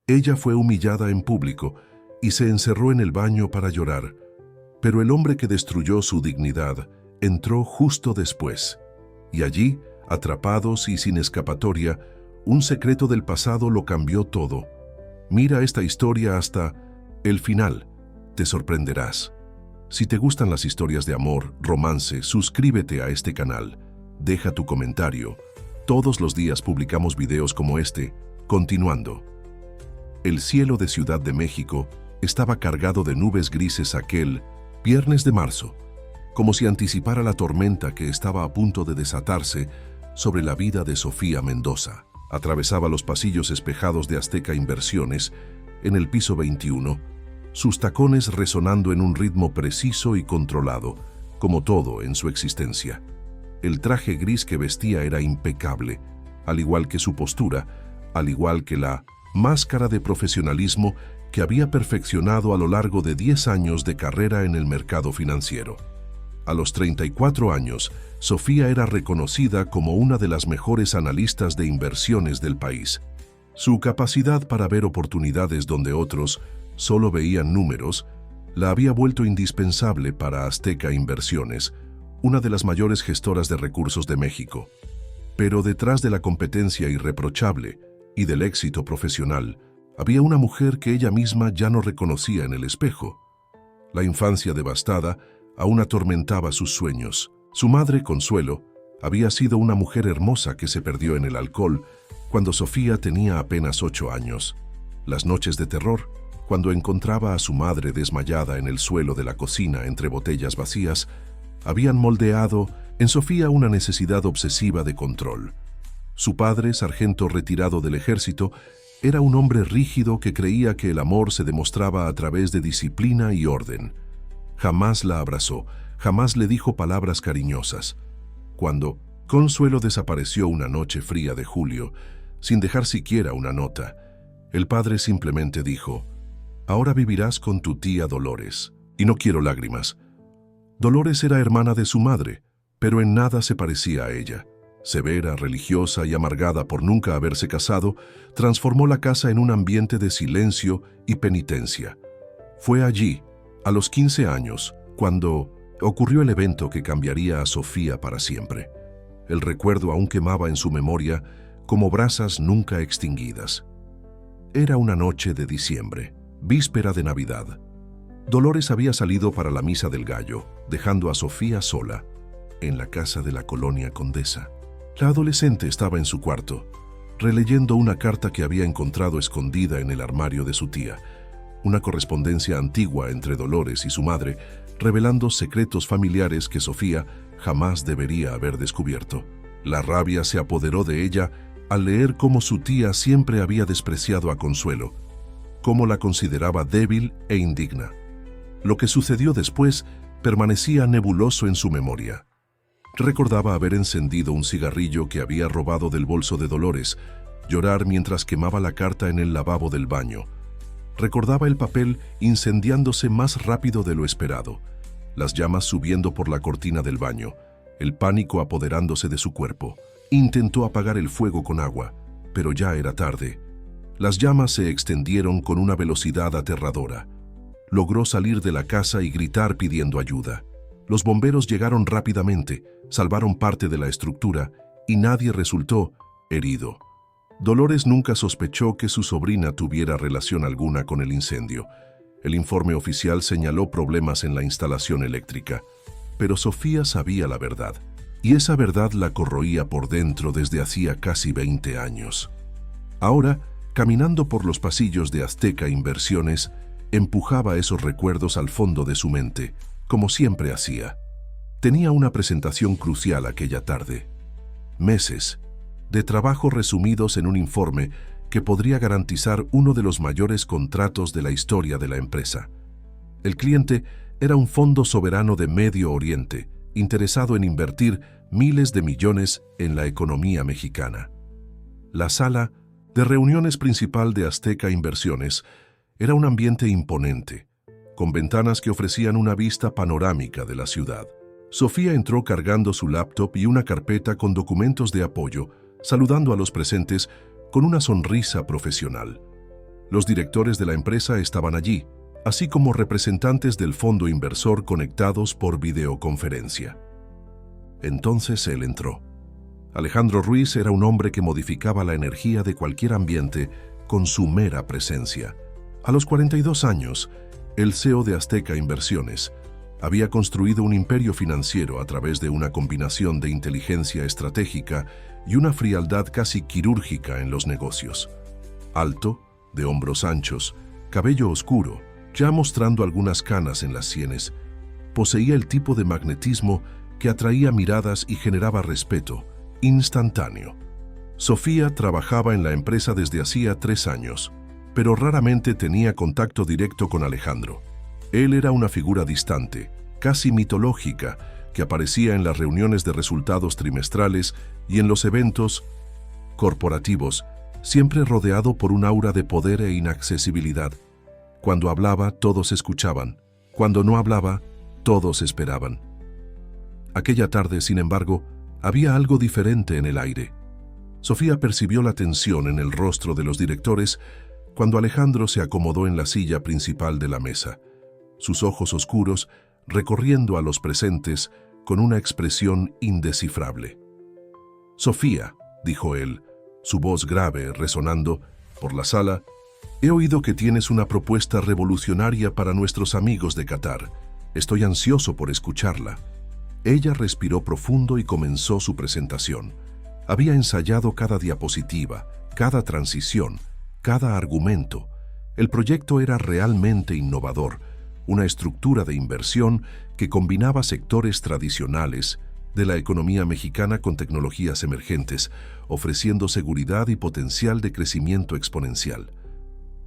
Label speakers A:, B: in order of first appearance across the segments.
A: Ella fue humillada en público y se encerró en el baño para llorar, pero el hombre que destruyó su dignidad entró justo después, y allí, atrapados y sin escapatoria, un secreto del pasado lo cambió todo. Mira esta historia hasta el final, te sorprenderás. Si te gustan las historias de amor, romance, suscríbete a este canal, deja tu comentario. Todos los días publicamos videos como este. Continuando. El cielo de Ciudad de México estaba cargado de nubes grises aquel viernes de marzo, como si anticipara la tormenta que estaba a punto de desatarse sobre la vida de Sofía Mendoza. Atravesaba los pasillos espejados de Azteca Inversiones en el piso 21, sus tacones resonando en un ritmo preciso y controlado, como todo en su existencia. El traje gris que vestía era impecable, al igual que su postura, al igual que la máscara de profesionalismo que había perfeccionado a lo largo de 10 años de carrera en el mercado financiero. A los 34 años, Sofía era reconocida como una de las mejores analistas de inversiones del país. Su capacidad para ver oportunidades donde otros solo veían números la había vuelto indispensable para Azteca Inversiones, una de las mayores gestoras de recursos de México. Pero detrás de la competencia irreprochable y del éxito profesional, había una mujer que ella misma ya no reconocía en el espejo. La infancia devastada aún atormentaba sus sueños. Su madre, Consuelo, había sido una mujer hermosa que se perdió en el alcohol cuando Sofía tenía apenas 8 años. Las noches de terror, cuando encontraba a su madre desmayada en el suelo de la cocina entre botellas vacías, habían moldeado en Sofía una necesidad obsesiva de control. Su padre, sargento retirado del ejército, era un hombre rígido que creía que el amor se demostraba a través de disciplina y orden. Jamás la abrazó, jamás le dijo palabras cariñosas. Cuando Consuelo desapareció una noche fría de julio, sin dejar siquiera una nota, el padre simplemente dijo: «Ahora vivirás con tu tía Dolores». Y no quiero lágrimas. Dolores era hermana de su madre, pero en nada se parecía a ella. Severa, religiosa y amargada por nunca haberse casado, transformó la casa en un ambiente de silencio y penitencia. Fue allí, a los 15 años, cuando ocurrió el evento que cambiaría a Sofía para siempre. El recuerdo aún quemaba en su memoria como brasas nunca extinguidas. Era una noche de diciembre, víspera de Navidad. Dolores había salido para la misa del gallo, dejando a Sofía sola, en la casa de la colonia Condesa. La adolescente estaba en su cuarto, releyendo una carta que había encontrado escondida en el armario de su tía, una correspondencia antigua entre Dolores y su madre, revelando secretos familiares que Sofía jamás debería haber descubierto. La rabia se apoderó de ella al leer cómo su tía siempre había despreciado a Consuelo, cómo la consideraba débil e indigna. Lo que sucedió después permanecía nebuloso en su memoria. Recordaba haber encendido un cigarrillo que había robado del bolso de Dolores, llorar mientras quemaba la carta en el lavabo del baño. Recordaba el papel incendiándose más rápido de lo esperado, las llamas subiendo por la cortina del baño, el pánico apoderándose de su cuerpo. Intentó apagar el fuego con agua, pero ya era tarde. Las llamas se extendieron con una velocidad aterradora. Logró salir de la casa y gritar pidiendo ayuda. Los bomberos llegaron rápidamente, salvaron parte de la estructura y nadie resultó herido. Dolores nunca sospechó que su sobrina tuviera relación alguna con el incendio. El informe oficial señaló problemas en la instalación eléctrica, pero Sofía sabía la verdad, y esa verdad la corroía por dentro desde hacía casi 20 años. Ahora, caminando por los pasillos de Azteca Inversiones, empujaba esos recuerdos al fondo de su mente, como siempre hacía. Tenía una presentación crucial aquella tarde. Meses de trabajo resumidos en un informe que podría garantizar uno de los mayores contratos de la historia de la empresa. El cliente era un fondo soberano de Medio Oriente, interesado en invertir miles de millones en la economía mexicana. La sala de reuniones principal de Azteca Inversiones era un ambiente imponente, con ventanas que ofrecían una vista panorámica de la ciudad. Sofía entró cargando su laptop y una carpeta con documentos de apoyo, saludando a los presentes con una sonrisa profesional. Los directores de la empresa estaban allí, así como representantes del fondo inversor conectados por videoconferencia. Entonces él entró. Alejandro Ruiz era un hombre que modificaba la energía de cualquier ambiente con su mera presencia. A los 42 años, el CEO de Azteca Inversiones había construido un imperio financiero a través de una combinación de inteligencia estratégica y una frialdad casi quirúrgica en los negocios. Alto, de hombros anchos, cabello oscuro, ya mostrando algunas canas en las sienes, poseía el tipo de magnetismo que atraía miradas y generaba respeto instantáneo. Sofía trabajaba en la empresa desde hacía 3 años, pero raramente tenía contacto directo con Alejandro. Él era una figura distante, casi mitológica, que aparecía en las reuniones de resultados trimestrales y en los eventos corporativos, siempre rodeado por un aura de poder e inaccesibilidad. Cuando hablaba, todos escuchaban. Cuando no hablaba, todos esperaban. Aquella tarde, sin embargo, había algo diferente en el aire. Sofía percibió la tensión en el rostro de los directores cuando Alejandro se acomodó en la silla principal de la mesa, sus ojos oscuros recorriendo a los presentes con una expresión indescifrable. «Sofía», dijo él, su voz grave resonando por la sala, «he oído que tienes una propuesta revolucionaria para nuestros amigos de Qatar. Estoy ansioso por escucharla». Ella respiró profundo y comenzó su presentación. Había ensayado cada diapositiva, cada transición, cada argumento. El proyecto era realmente innovador, una estructura de inversión que combinaba sectores tradicionales de la economía mexicana con tecnologías emergentes, ofreciendo seguridad y potencial de crecimiento exponencial.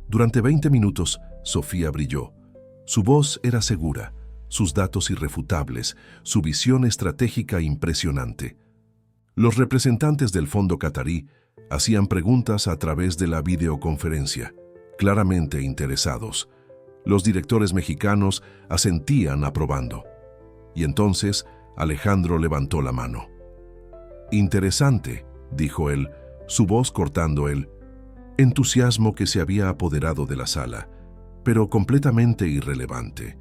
A: Durante 20 minutos, Sofía brilló. Su voz era segura, sus datos irrefutables, su visión estratégica impresionante. Los representantes del fondo catarí hacían preguntas a través de la videoconferencia, claramente interesados. Los directores mexicanos asentían aprobando. Y entonces Alejandro levantó la mano. «Interesante», dijo él, su voz cortando el entusiasmo que se había apoderado de la sala, pero completamente irrelevante.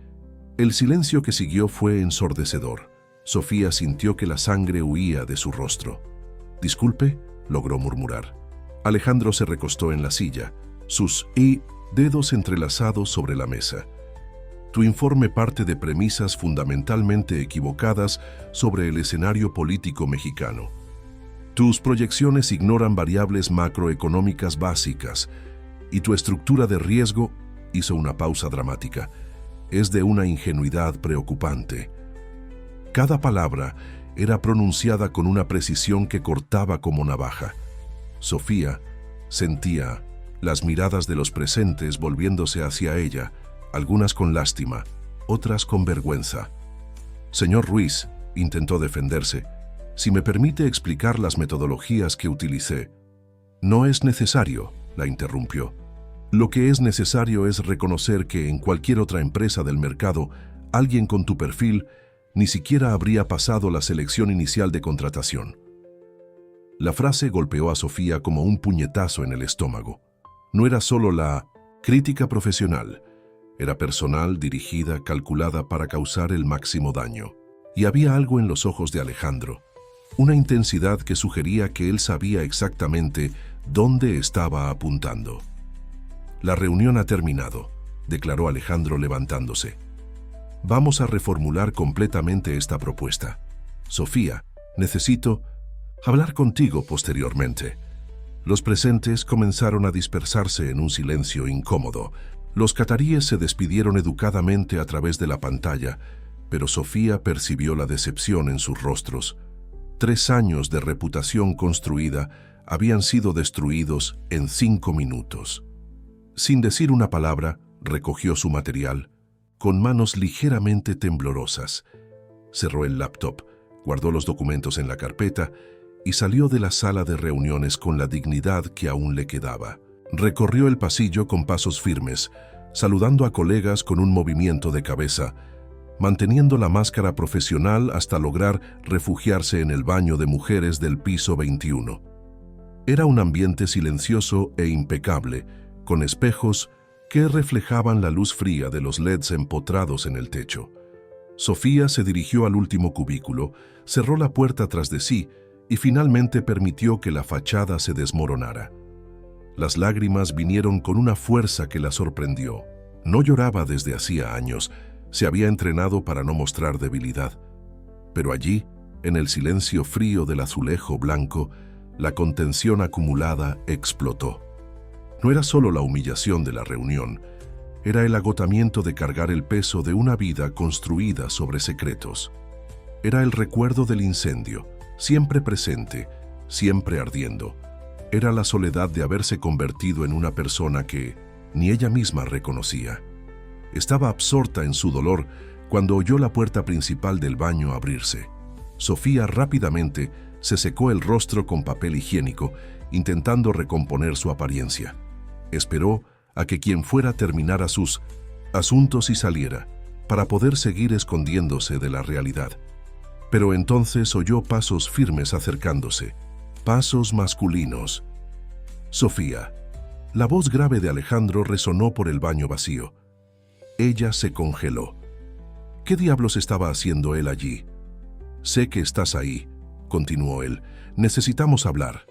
A: El silencio que siguió fue ensordecedor. Sofía sintió que la sangre huía de su rostro. «Disculpe», logró murmurar. Alejandro se recostó en la silla, sus dedos entrelazados sobre la mesa. «Tu informe parte de premisas fundamentalmente equivocadas sobre el escenario político mexicano. Tus proyecciones ignoran variables macroeconómicas básicas y tu estructura de riesgo», hizo una pausa dramática, «es de una ingenuidad preocupante». Cada palabra era pronunciada con una precisión que cortaba como navaja. Sofía sentía las miradas de los presentes volviéndose hacia ella, algunas con lástima, otras con vergüenza. «Señor Ruiz», intentó defenderse, «si me permite explicar las metodologías que utilicé». «No es necesario», la interrumpió. «Lo que es necesario es reconocer que en cualquier otra empresa del mercado, alguien con tu perfil ni siquiera habría pasado la selección inicial de contratación». La frase golpeó a Sofía como un puñetazo en el estómago. No era solo la crítica profesional, era personal, dirigida, calculada para causar el máximo daño. Y había algo en los ojos de Alejandro, una intensidad que sugería que él sabía exactamente dónde estaba apuntando. «La reunión ha terminado», declaró Alejandro levantándose. «Vamos a reformular completamente esta propuesta. Sofía, necesito hablar contigo posteriormente». Los presentes comenzaron a dispersarse en un silencio incómodo. Los cataríes se despidieron educadamente a través de la pantalla, pero Sofía percibió la decepción en sus rostros. 3 años de reputación construida habían sido destruidos en 5 minutos. Sin decir una palabra, recogió su material, con manos ligeramente temblorosas. Cerró el laptop, guardó los documentos en la carpeta y salió de la sala de reuniones con la dignidad que aún le quedaba. Recorrió el pasillo con pasos firmes, saludando a colegas con un movimiento de cabeza, manteniendo la máscara profesional hasta lograr refugiarse en el baño de mujeres del piso 21. Era un ambiente silencioso e impecable, con espejos que reflejaban la luz fría de los LEDs empotrados en el techo. Sofía se dirigió al último cubículo, cerró la puerta tras de sí y finalmente permitió que la fachada se desmoronara. Las lágrimas vinieron con una fuerza que la sorprendió. No lloraba desde hacía años, se había entrenado para no mostrar debilidad. Pero allí, en el silencio frío del azulejo blanco, la contención acumulada explotó. No era solo la humillación de la reunión, era el agotamiento de cargar el peso de una vida construida sobre secretos. Era el recuerdo del incendio, siempre presente, siempre ardiendo. Era la soledad de haberse convertido en una persona que ni ella misma reconocía. Estaba absorta en su dolor cuando oyó la puerta principal del baño abrirse. Sofía rápidamente se secó el rostro con papel higiénico, intentando recomponer su apariencia. Esperó a que quien fuera terminara sus asuntos y saliera, para poder seguir escondiéndose de la realidad. Pero entonces oyó pasos firmes acercándose, pasos masculinos. Sofía. La voz grave de Alejandro resonó por el baño vacío. Ella se congeló. ¿Qué diablos estaba haciendo él allí? Sé que estás ahí, continuó él. Necesitamos hablar.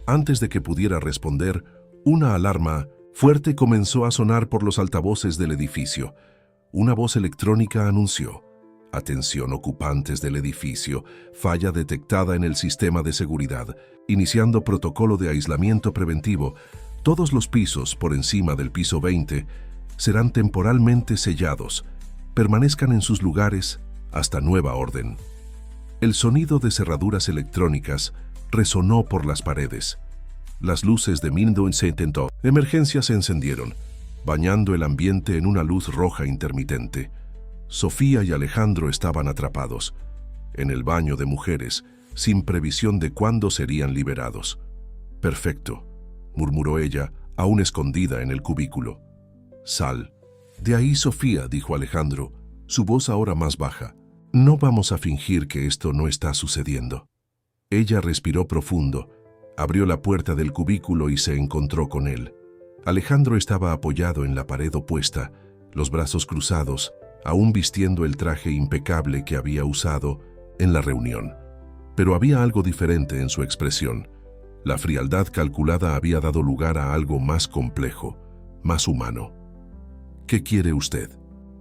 A: Antes de que pudiera responder, una alarma fuerte comenzó a sonar por los altavoces del edificio. Una voz electrónica anunció: atención ocupantes del edificio, falla detectada en el sistema de seguridad, iniciando protocolo de aislamiento preventivo. Todos los pisos por encima del piso 20 serán temporalmente sellados. Permanezcan en sus lugares hasta nueva orden. El sonido de cerraduras electrónicas resonó por las paredes. Las luces de Windows intentó. Emergencias se encendieron, bañando el ambiente en una luz roja intermitente. Sofía y Alejandro estaban atrapados en el baño de mujeres, sin previsión de cuándo serían liberados. Perfecto, murmuró ella, aún escondida en el cubículo. Sal. De ahí, Sofía, dijo Alejandro, su voz ahora más baja. No vamos a fingir que esto no está sucediendo. Ella respiró profundo, abrió la puerta del cubículo y se encontró con él. Alejandro estaba apoyado en la pared opuesta, los brazos cruzados, aún vistiendo el traje impecable que había usado en la reunión. Pero había algo diferente en su expresión. La frialdad calculada había dado lugar a algo más complejo, más humano. ¿Qué quiere usted?,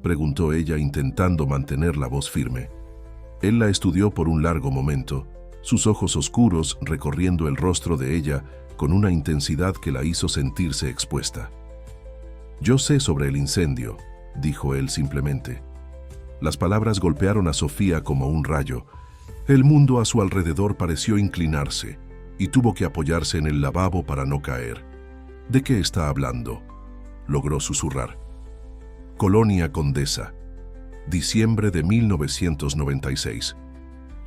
A: preguntó ella intentando mantener la voz firme. Él la estudió por un largo momento, sus ojos oscuros recorriendo el rostro de ella con una intensidad que la hizo sentirse expuesta. Yo sé sobre el incendio, dijo él simplemente. Las palabras golpearon a Sofía como un rayo. El mundo a su alrededor pareció inclinarse y tuvo que apoyarse en el lavabo para no caer. ¿De qué está hablando?, logró susurrar. Colonia Condesa, diciembre de 1996.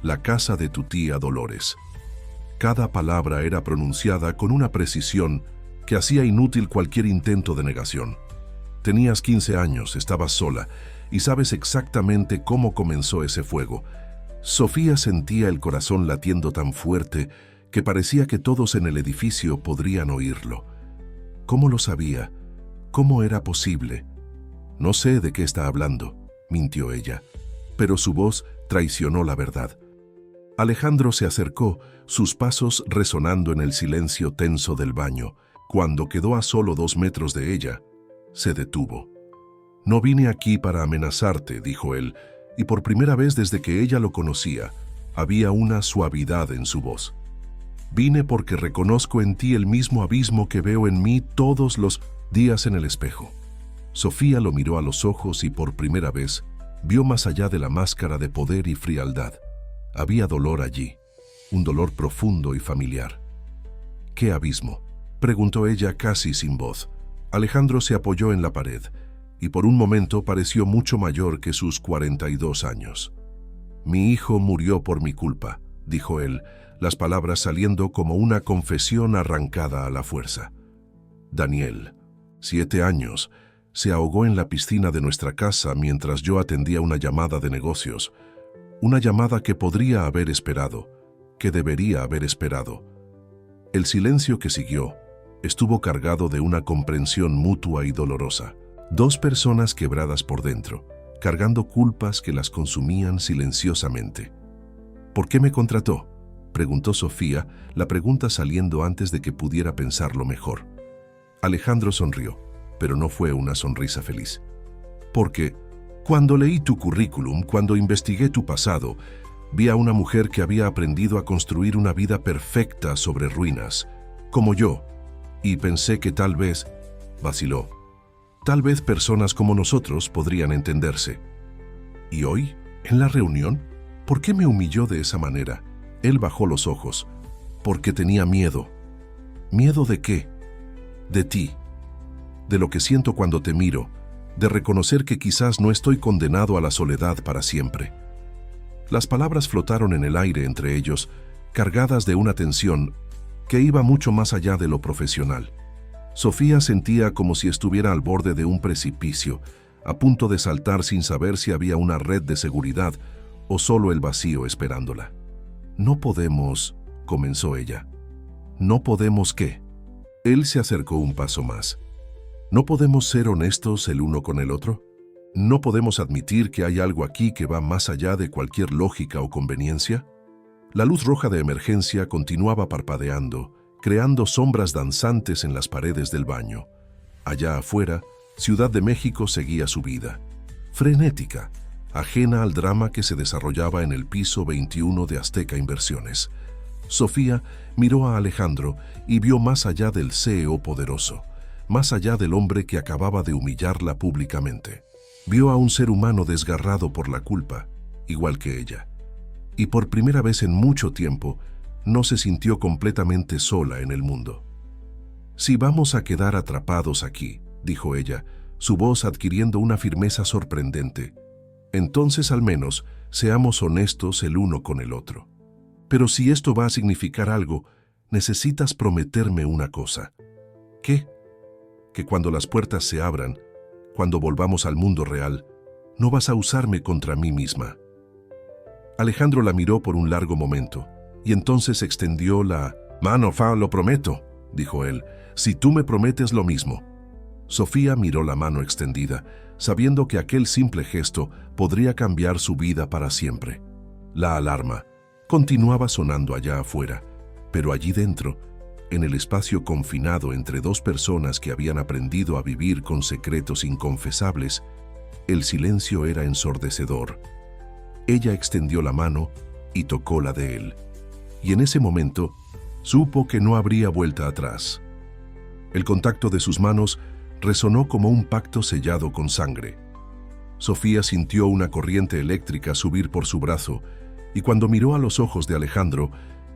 A: La casa de tu tía Dolores. Cada palabra era pronunciada con una precisión que hacía inútil cualquier intento de negación. Tenías 15 años, estabas sola, y sabes exactamente cómo comenzó ese fuego. Sofía sentía el corazón latiendo tan fuerte que parecía que todos en el edificio podrían oírlo. ¿Cómo lo sabía? ¿Cómo era posible? No sé de qué está hablando, mintió ella, pero su voz traicionó la verdad. Alejandro se acercó, sus pasos resonando en el silencio tenso del baño. Cuando quedó a solo 2 metros de ella, se detuvo. No vine aquí para amenazarte, dijo él, y por primera vez desde que ella lo conocía, había una suavidad en su voz. Vine porque reconozco en ti el mismo abismo que veo en mí todos los días en el espejo. Sofía lo miró a los ojos y por primera vez vio más allá de la máscara de poder y frialdad. Había dolor allí, un dolor profundo y familiar. ¿Qué abismo?, preguntó ella casi sin voz. Alejandro se apoyó en la pared y por un momento pareció mucho mayor que sus 42 años. Mi hijo murió por mi culpa, dijo él, las palabras saliendo como una confesión arrancada a la fuerza. Daniel, 7 años, se ahogó en la piscina de nuestra casa mientras yo atendía una llamada de negocios. Una llamada que podría haber esperado, que debería haber esperado. El silencio que siguió, estuvo cargado de una comprensión mutua y dolorosa. Dos personas quebradas por dentro, cargando culpas que las consumían silenciosamente. ¿Por qué me contrató?, preguntó Sofía, la pregunta saliendo antes de que pudiera pensarlo mejor. Alejandro sonrió, pero no fue una sonrisa feliz. Porque cuando leí tu currículum, cuando investigué tu pasado, vi a una mujer que había aprendido a construir una vida perfecta sobre ruinas, como yo, y pensé que tal vez, vaciló, tal vez personas como nosotros podrían entenderse. ¿Y hoy, en la reunión, por qué me humilló de esa manera? Él bajó los ojos, porque tenía miedo. ¿Miedo de qué? De ti, de lo que siento cuando te miro, de reconocer que quizás no estoy condenado a la soledad para siempre. Las palabras flotaron en el aire entre ellos, cargadas de una tensión que iba mucho más allá de lo profesional. Sofía sentía como si estuviera al borde de un precipicio, a punto de saltar sin saber si había una red de seguridad o solo el vacío esperándola. «No podemos», comenzó ella. «¿No podemos qué?». Él se acercó un paso más. ¿No podemos ser honestos el uno con el otro? ¿No podemos admitir que hay algo aquí que va más allá de cualquier lógica o conveniencia? La luz roja de emergencia continuaba parpadeando, creando sombras danzantes en las paredes del baño. Allá afuera, Ciudad de México seguía su vida, frenética, ajena al drama que se desarrollaba en el piso 21 de Azteca Inversiones. Sofía miró a Alejandro y vio más allá del CEO poderoso, más allá del hombre que acababa de humillarla públicamente. Vio a un ser humano desgarrado por la culpa, igual que ella. Y por primera vez en mucho tiempo, no se sintió completamente sola en el mundo. «Si vamos a quedar atrapados aquí», dijo ella, su voz adquiriendo una firmeza sorprendente, «entonces al menos seamos honestos el uno con el otro. Pero si esto va a significar algo, necesitas prometerme una cosa». «¿Qué?». «Que cuando las puertas se abran, cuando volvamos al mundo real, no vas a usarme contra mí misma». Alejandro la miró por un largo momento, y entonces extendió la mano. «Lo prometo», dijo él, «si tú me prometes lo mismo». Sofía miró la mano extendida, sabiendo que aquel simple gesto podría cambiar su vida para siempre. La alarma continuaba sonando allá afuera, pero allí dentro, en el espacio confinado entre dos personas que habían aprendido a vivir con secretos inconfesables, el silencio era ensordecedor. Ella extendió la mano y tocó la de él, y en ese momento supo que no habría vuelta atrás. El contacto de sus manos resonó como un pacto sellado con sangre. Sofía sintió una corriente eléctrica subir por su brazo, y cuando miró a los ojos de Alejandro,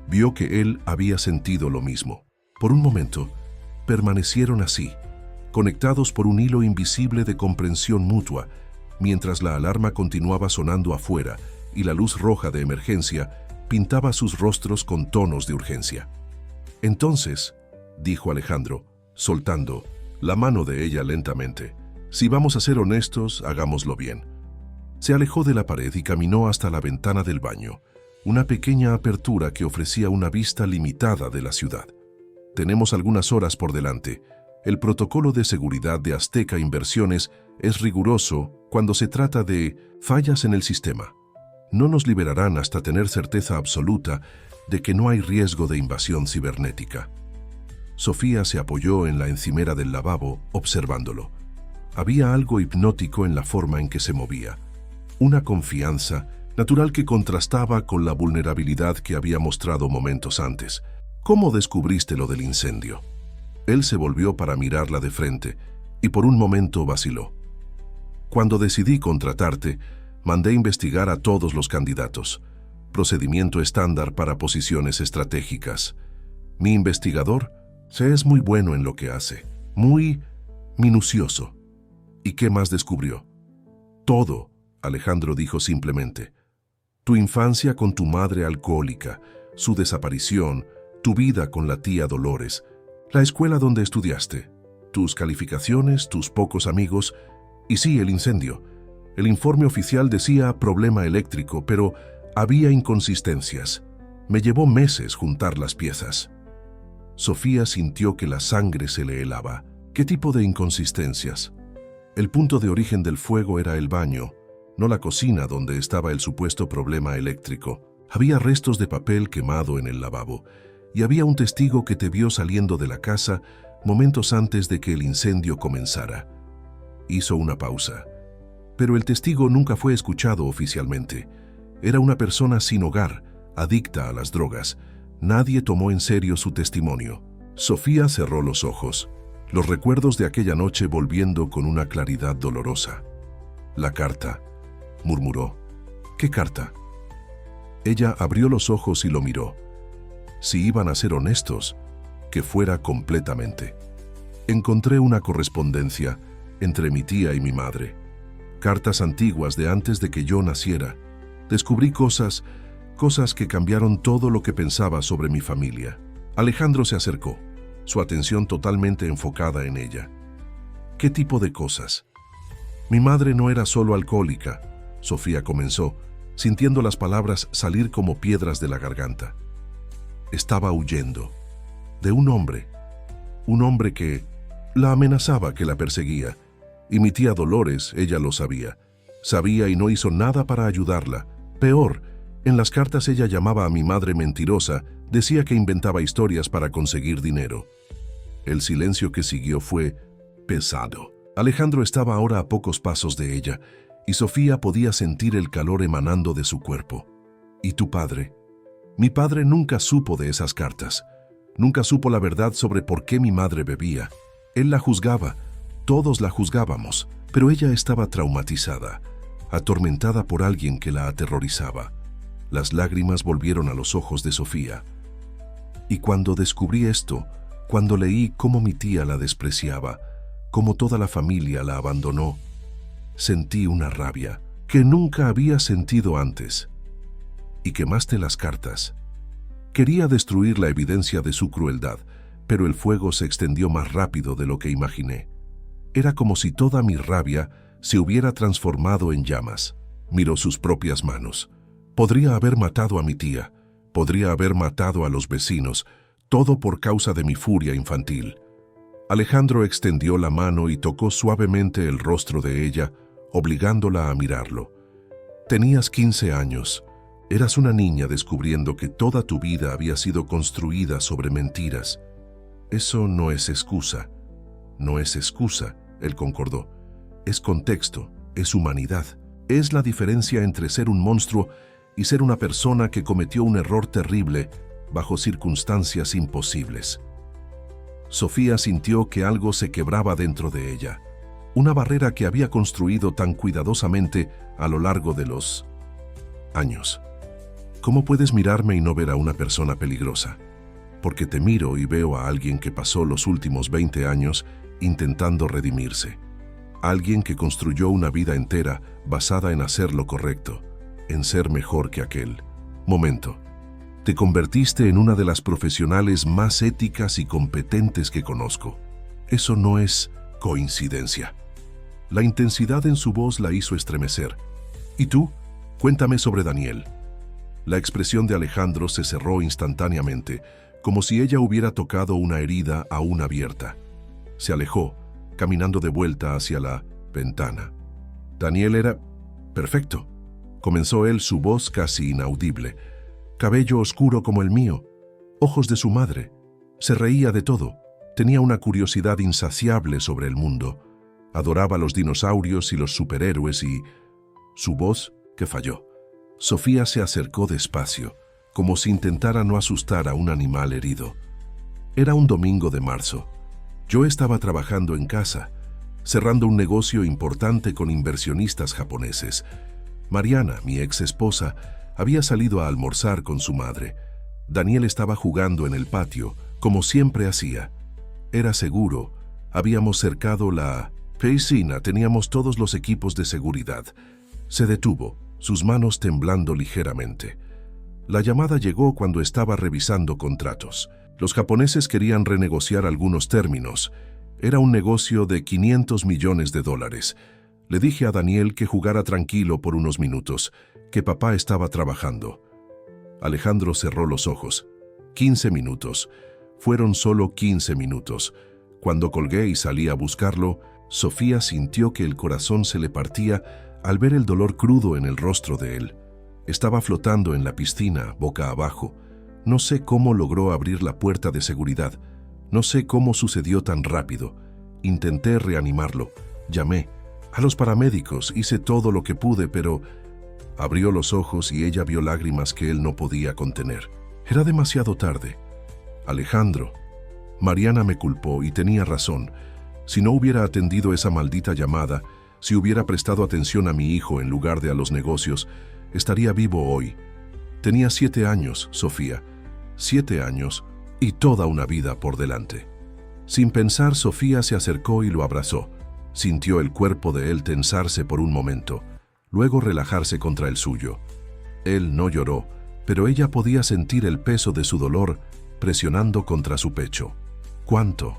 A: vio que él había sentido lo mismo. Por un momento, permanecieron así, conectados por un hilo invisible de comprensión mutua, mientras la alarma continuaba sonando afuera y la luz roja de emergencia pintaba sus rostros con tonos de urgencia. «Entonces», dijo Alejandro, soltando la mano de ella lentamente, «si vamos a ser honestos, hagámoslo bien». Se alejó de la pared y caminó hasta la ventana del baño, una pequeña apertura que ofrecía una vista limitada de la ciudad. «Tenemos algunas horas por delante. El protocolo de seguridad de Azteca Inversiones es riguroso cuando se trata de fallas en el sistema. No nos liberarán hasta tener certeza absoluta de que no hay riesgo de invasión cibernética». Sofía se apoyó en la encimera del lavabo, observándolo. Había algo hipnótico en la forma en que se movía. Una confianza natural que contrastaba con la vulnerabilidad que había mostrado momentos antes. «¿Cómo descubriste lo del incendio?». Él se volvió para mirarla de frente y por un momento vaciló. «Cuando decidí contratarte, mandé investigar a todos los candidatos. Procedimiento estándar para posiciones estratégicas. Mi investigador se es muy bueno en lo que hace, muy minucioso». «¿Y qué más descubrió?». «Todo», Alejandro dijo simplemente. «Tu infancia con tu madre alcohólica, su desaparición, tu vida con la tía Dolores, la escuela donde estudiaste, tus calificaciones, tus pocos amigos, y sí, el incendio. El informe oficial decía problema eléctrico, pero había inconsistencias. Me llevó meses juntar las piezas». Sofía sintió que la sangre se le helaba. ¿Qué tipo de inconsistencias? El punto de origen del fuego era el baño, no la cocina donde estaba el supuesto problema eléctrico. Había restos de papel quemado en el lavabo y había un testigo que te vio saliendo de la casa momentos antes de que el incendio comenzara. Hizo una pausa. Pero el testigo nunca fue escuchado oficialmente. Era una persona sin hogar, adicta a las drogas. Nadie tomó en serio su testimonio. Sofía cerró los ojos, los recuerdos de aquella noche volviendo con una claridad dolorosa. La carta, murmuró. ¿Qué carta? Ella abrió los ojos y lo miró. Si iban a ser honestos, que fuera completamente. Encontré una correspondencia entre mi tía y mi madre. Cartas antiguas de antes de que yo naciera. Descubrí cosas que cambiaron todo lo que pensaba sobre mi familia. Alejandro se acercó, su atención totalmente enfocada en ella. ¿Qué tipo de cosas? Mi madre no era solo alcohólica, Sofía comenzó, sintiendo las palabras salir como piedras de la garganta. Estaba huyendo de un hombre que la amenazaba, que la perseguía. Y mi tía Dolores, ella lo sabía. Sabía y no hizo nada para ayudarla. Peor, en las cartas ella llamaba a mi madre mentirosa, decía que inventaba historias para conseguir dinero. El silencio que siguió fue pesado. Alejandro estaba ahora a pocos pasos de ella, y Sofía podía sentir el calor emanando de su cuerpo. ¿Y tu padre? Mi padre nunca supo de esas cartas. Nunca supo la verdad sobre por qué mi madre bebía. Él la juzgaba. Todos la juzgábamos, pero ella estaba traumatizada, atormentada por alguien que la aterrorizaba. Las lágrimas volvieron a los ojos de Sofía. Y cuando descubrí esto, cuando leí cómo mi tía la despreciaba, cómo toda la familia la abandonó, sentí una rabia que nunca había sentido antes. Y quemaste las cartas. Quería destruir la evidencia de su crueldad, pero el fuego se extendió más rápido de lo que imaginé. Era como si toda mi rabia se hubiera transformado en llamas. Miró sus propias manos. Podría haber matado a mi tía, podría haber matado a los vecinos, todo por causa de mi furia infantil. Alejandro extendió la mano y tocó suavemente el rostro de ella, obligándola a mirarlo. Tenías 15 años. Eras una niña descubriendo que toda tu vida había sido construida sobre mentiras. Eso no es excusa. No es excusa. Él concordó. Es contexto, es humanidad. Es la diferencia entre ser un monstruo y ser una persona que cometió un error terrible bajo circunstancias imposibles. Sofía sintió que algo se quebraba dentro de ella. Una barrera que había construido tan cuidadosamente a lo largo de los años. ¿Cómo puedes mirarme y no ver a una persona peligrosa? Porque te miro y veo a alguien que pasó los últimos 20 años intentando redimirse. Alguien que construyó una vida entera basada en hacer lo correcto, en ser mejor que aquel. Momento. Te convertiste en una de las profesionales más éticas y competentes que conozco. Eso no es coincidencia. La intensidad en su voz la hizo estremecer. ¿Y tú? Cuéntame sobre Daniel. La expresión de Alejandro se cerró instantáneamente, como si ella hubiera tocado una herida aún abierta. Se alejó, caminando de vuelta hacia la ventana. Daniel era perfecto. Comenzó él, su voz casi inaudible. Cabello oscuro como el mío, ojos de su madre. Se reía de todo. Tenía una curiosidad insaciable sobre el mundo. Adoraba los dinosaurios y los superhéroes y su voz que falló. Sofía se acercó despacio, como si intentara no asustar a un animal herido. Era un domingo de marzo. Yo estaba trabajando en casa, cerrando un negocio importante con inversionistas japoneses. Mariana, mi ex esposa, había salido a almorzar con su madre. Daniel estaba jugando en el patio, como siempre hacía. Era seguro. Habíamos cercado la piscina, teníamos todos los equipos de seguridad. Se detuvo, sus manos temblando ligeramente. La llamada llegó cuando estaba revisando contratos. Los japoneses querían renegociar algunos términos. Era un negocio de $500 millones. Le dije a Daniel que jugara tranquilo por unos minutos, que papá estaba trabajando. Alejandro cerró los ojos. 15 minutos. Fueron solo 15 minutos. Cuando colgué y salí a buscarlo, Sofía sintió que el corazón se le partía al ver el dolor crudo en el rostro de él. Estaba flotando en la piscina, boca abajo. No sé cómo logró abrir la puerta de seguridad. No sé cómo sucedió tan rápido. Intenté reanimarlo. Llamé a los paramédicos, hice todo lo que pude, pero... Abrió los ojos y ella vio lágrimas que él no podía contener. Era demasiado tarde. Alejandro. Mariana me culpó y tenía razón. Si no hubiera atendido esa maldita llamada, si hubiera prestado atención a mi hijo en lugar de a los negocios, estaría vivo hoy. Tenía 7 años, Sofía. 7 años y toda una vida por delante. Sin pensar, Sofía se acercó y lo abrazó. Sintió el cuerpo de él tensarse por un momento, luego relajarse contra el suyo. Él no lloró, pero ella podía sentir el peso de su dolor presionando contra su pecho. ¿Cuánto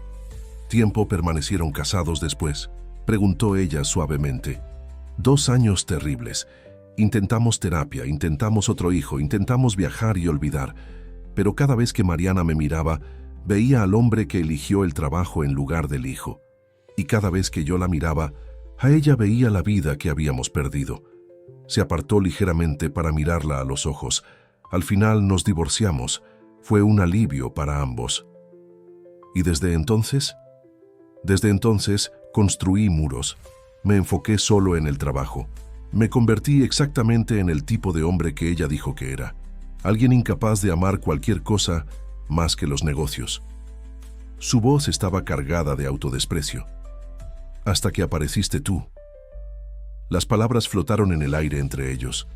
A: tiempo permanecieron casados después?, preguntó ella suavemente. 2 años terribles. Intentamos terapia, intentamos otro hijo, intentamos viajar y olvidar. Pero cada vez que Mariana me miraba, veía al hombre que eligió el trabajo en lugar del hijo. Y cada vez que yo la miraba, a ella veía la vida que habíamos perdido. Se apartó ligeramente para mirarla a los ojos. Al final nos divorciamos. Fue un alivio para ambos. ¿Y desde entonces? Desde entonces construí muros. Me enfoqué solo en el trabajo. Me convertí exactamente en el tipo de hombre que ella dijo que era. Alguien incapaz de amar cualquier cosa más que los negocios. Su voz estaba cargada de autodesprecio. Hasta que apareciste tú. Las palabras flotaron en el aire entre ellos,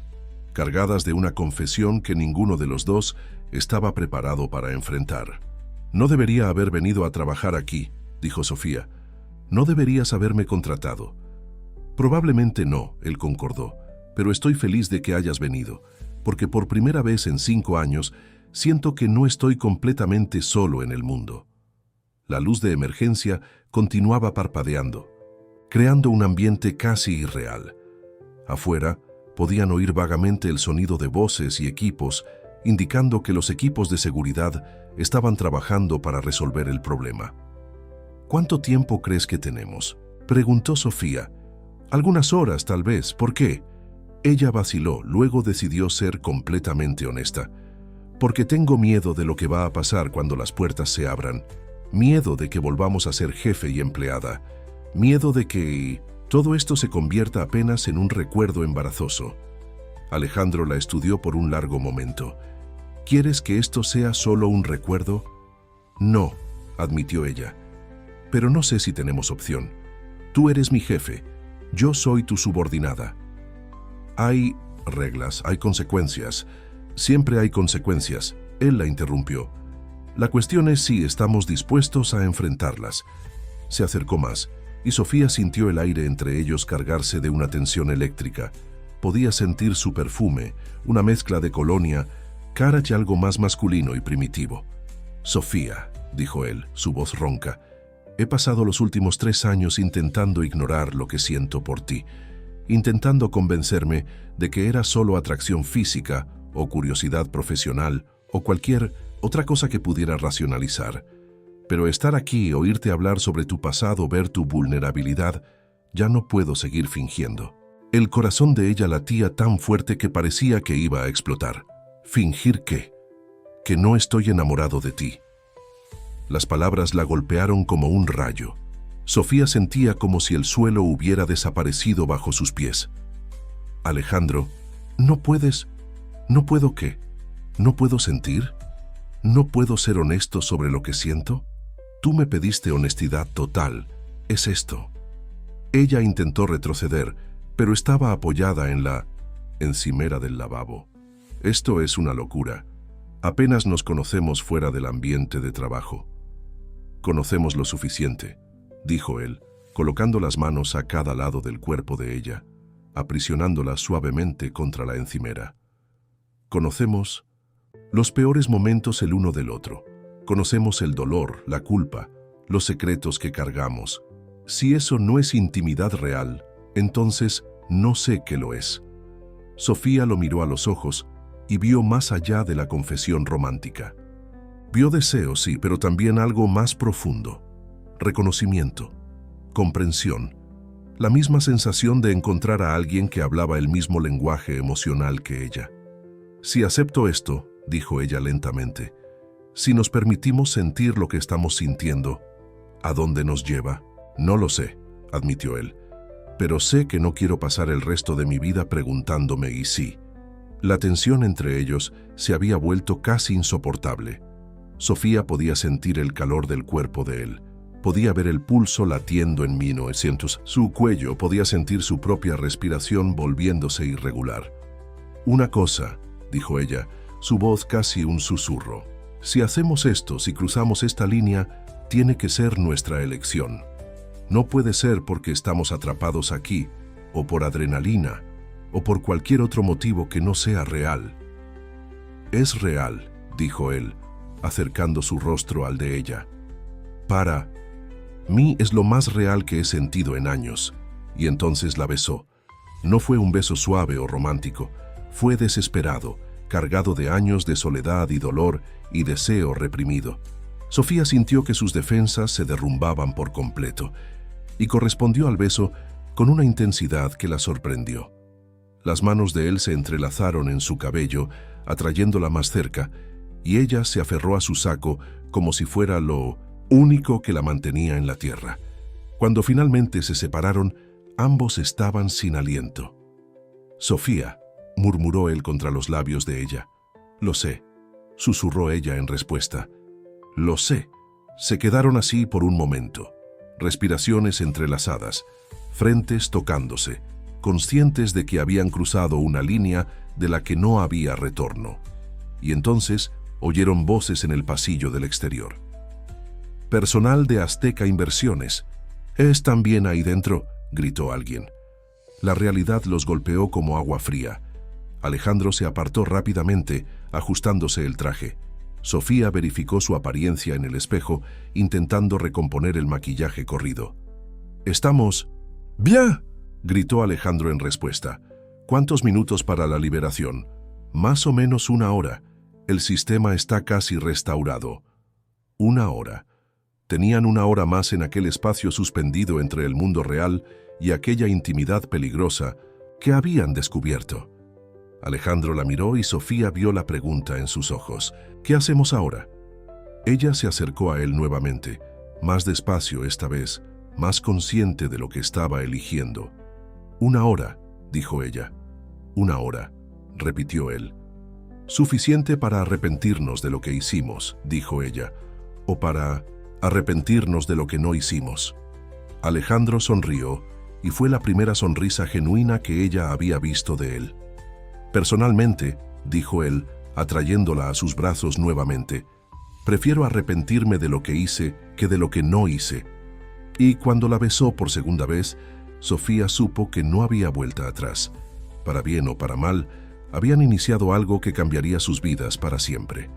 A: cargadas de una confesión que ninguno de los dos estaba preparado para enfrentar. No debería haber venido a trabajar aquí, dijo Sofía. No deberías haberme contratado. Probablemente no, él concordó, pero estoy feliz de que hayas venido, porque por primera vez en 5 años siento que no estoy completamente solo en el mundo. La luz de emergencia continuaba parpadeando, creando un ambiente casi irreal. Afuera, podían oír vagamente el sonido de voces y equipos, indicando que los equipos de seguridad estaban trabajando para resolver el problema. ¿Cuánto tiempo crees que tenemos?, preguntó Sofía. Algunas horas, tal vez. ¿Por qué? Ella vaciló, luego decidió ser completamente honesta. Porque tengo miedo de lo que va a pasar cuando las puertas se abran. Miedo de que volvamos a ser jefe y empleada. Miedo de que todo esto se convierta apenas en un recuerdo embarazoso. Alejandro la estudió por un largo momento. ¿Quieres que esto sea solo un recuerdo? No, admitió ella. Pero no sé si tenemos opción. Tú eres mi jefe. Yo soy tu subordinada. Hay reglas, hay consecuencias. Siempre hay consecuencias. Él la interrumpió. La cuestión es si estamos dispuestos a enfrentarlas. Se acercó más, y Sofía sintió el aire entre ellos cargarse de una tensión eléctrica. Podía sentir su perfume, una mezcla de colonia, cara y algo más masculino y primitivo. Sofía, dijo él, su voz ronca, he pasado los últimos 3 años intentando ignorar lo que siento por ti, intentando convencerme de que era solo atracción física o curiosidad profesional o cualquier otra cosa que pudiera racionalizar. Pero estar aquí, oírte hablar sobre tu pasado, ver tu vulnerabilidad, ya no puedo seguir fingiendo. El corazón de ella latía tan fuerte que parecía que iba a explotar. ¿Fingir qué? Que no estoy enamorado de ti. Las palabras la golpearon como un rayo. Sofía sentía como si el suelo hubiera desaparecido bajo sus pies. Alejandro, ¿no puedes? ¿No puedo qué? ¿No puedo sentir? ¿No puedo ser honesto sobre lo que siento? Tú me pediste honestidad total. Es esto. Ella intentó retroceder, pero estaba apoyada en la encimera del lavabo. Esto es una locura. Apenas nos conocemos fuera del ambiente de trabajo. Conocemos lo suficiente, dijo él, colocando las manos a cada lado del cuerpo de ella, aprisionándola suavemente contra la encimera. Conocemos los peores momentos el uno del otro. Conocemos el dolor, la culpa, los secretos que cargamos. Si eso no es intimidad real, entonces no sé qué lo es. Sofía lo miró a los ojos y vio más allá de la confesión romántica. Vio deseo, sí, pero también algo más profundo. Reconocimiento, comprensión, la misma sensación de encontrar a alguien que hablaba el mismo lenguaje emocional que ella. Si acepto esto, dijo ella lentamente, si nos permitimos sentir lo que estamos sintiendo, ¿a dónde nos lleva? No lo sé, admitió él, pero sé que no quiero pasar el resto de mi vida preguntándome y sí. La tensión entre ellos se había vuelto casi insoportable. Sofía podía sentir el calor del cuerpo de él. Podía ver el pulso latiendo en 1900. Su cuello podía sentir su propia respiración volviéndose irregular. Una cosa, dijo ella, su voz casi un susurro. Si hacemos esto, si cruzamos esta línea, tiene que ser nuestra elección. No puede ser porque estamos atrapados aquí, o por adrenalina, o por cualquier otro motivo que no sea real. Es real, dijo él, acercando su rostro al de ella. Para mí es lo más real que he sentido en años. Y entonces la besó. No fue un beso suave o romántico, fue desesperado, cargado de años de soledad y dolor y deseo reprimido. Sofía sintió que sus defensas se derrumbaban por completo y correspondió al beso con una intensidad que la sorprendió. Las manos de él se entrelazaron en su cabello, atrayéndola más cerca, y ella se aferró a su saco como si fuera lo único que la mantenía en la tierra. Cuando finalmente se separaron, ambos estaban sin aliento. «Sofía», murmuró él contra los labios de ella. «Lo sé», susurró ella en respuesta. «Lo sé». Se quedaron así por un momento, respiraciones entrelazadas, frentes tocándose, conscientes de que habían cruzado una línea de la que no había retorno. Y entonces oyeron voces en el pasillo del exterior. «Personal de Azteca Inversiones. ¿Es también ahí dentro?», gritó alguien. La realidad los golpeó como agua fría. Alejandro se apartó rápidamente, ajustándose el traje. Sofía verificó su apariencia en el espejo, intentando recomponer el maquillaje corrido. «Estamos bien», gritó Alejandro en respuesta. «¿Cuántos minutos para la liberación?» «Más o menos 1 hora. El sistema está casi restaurado». 1 hora. Tenían 1 hora más en aquel espacio suspendido entre el mundo real y aquella intimidad peligrosa que habían descubierto. Alejandro la miró y Sofía vio la pregunta en sus ojos. «¿Qué hacemos ahora?» Ella se acercó a él nuevamente, más despacio esta vez, más consciente de lo que estaba eligiendo. 1 hora, dijo ella. 1 hora, repitió él. Suficiente para arrepentirnos de lo que hicimos, dijo ella, o para arrepentirnos de lo que no hicimos. Alejandro sonrió y fue la primera sonrisa genuina que ella había visto de él. Personalmente, dijo él, atrayéndola a sus brazos nuevamente, prefiero arrepentirme de lo que hice que de lo que no hice. Y cuando la besó por segunda vez, Sofía supo que no había vuelta atrás. Para bien o para mal, habían iniciado algo que cambiaría sus vidas para siempre.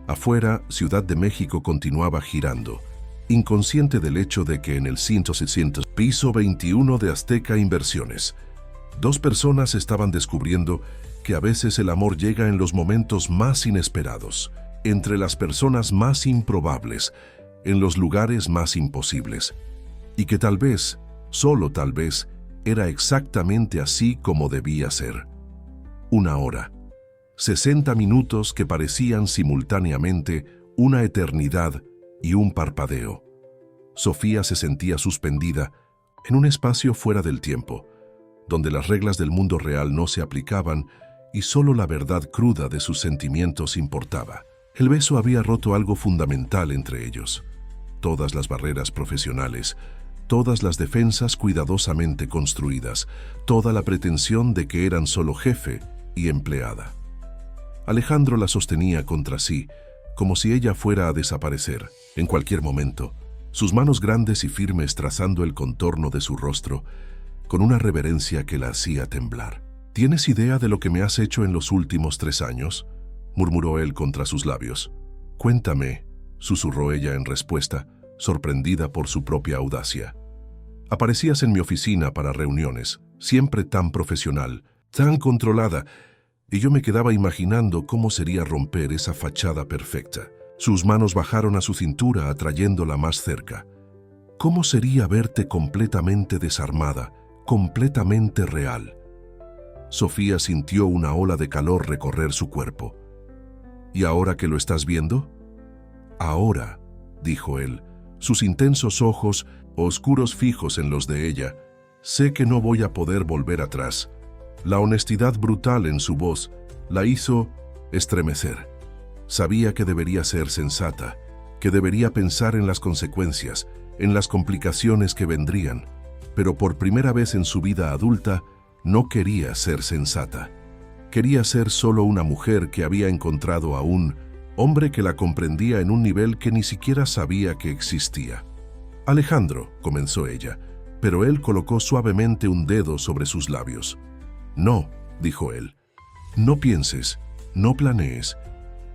A: Afuera, Ciudad de México continuaba girando, inconsciente del hecho de que en el 160 piso 21 de Azteca Inversiones, 2 personas estaban descubriendo que a veces el amor llega en los momentos más inesperados, entre las personas más improbables, en los lugares más imposibles, y que tal vez, solo tal vez, era exactamente así como debía ser. 1 hora. 60 minutos que parecían simultáneamente una eternidad y un parpadeo. Sofía se sentía suspendida en un espacio fuera del tiempo, donde las reglas del mundo real no se aplicaban y solo la verdad cruda de sus sentimientos importaba. El beso había roto algo fundamental entre ellos. Todas las barreras profesionales, todas las defensas cuidadosamente construidas, toda la pretensión de que eran solo jefe y empleada. Alejandro la sostenía contra sí, como si ella fuera a desaparecer en cualquier momento, sus manos grandes y firmes trazando el contorno de su rostro, con una reverencia que la hacía temblar. «¿Tienes idea de lo que me has hecho en los últimos 3 años?» murmuró él contra sus labios. «Cuéntame», susurró ella en respuesta, sorprendida por su propia audacia. «Aparecías en mi oficina para reuniones, siempre tan profesional, tan controlada, y yo me quedaba imaginando cómo sería romper esa fachada perfecta. Sus manos bajaron a su cintura atrayéndola más cerca. ¿Cómo sería verte completamente desarmada, completamente real? Sofía sintió una ola de calor recorrer su cuerpo. ¿Y ahora que lo estás viendo? Ahora, dijo él, sus intensos ojos, oscuros fijos en los de ella, sé que no voy a poder volver atrás. La honestidad brutal en su voz la hizo estremecer. Sabía que debería ser sensata, que debería pensar en las consecuencias, en las complicaciones que vendrían, pero por primera vez en su vida adulta no quería ser sensata. Quería ser solo una mujer que había encontrado a un hombre que la comprendía en un nivel que ni siquiera sabía que existía. Alejandro, comenzó ella, pero él colocó suavemente un dedo sobre sus labios. No, dijo él, no pienses, no planees,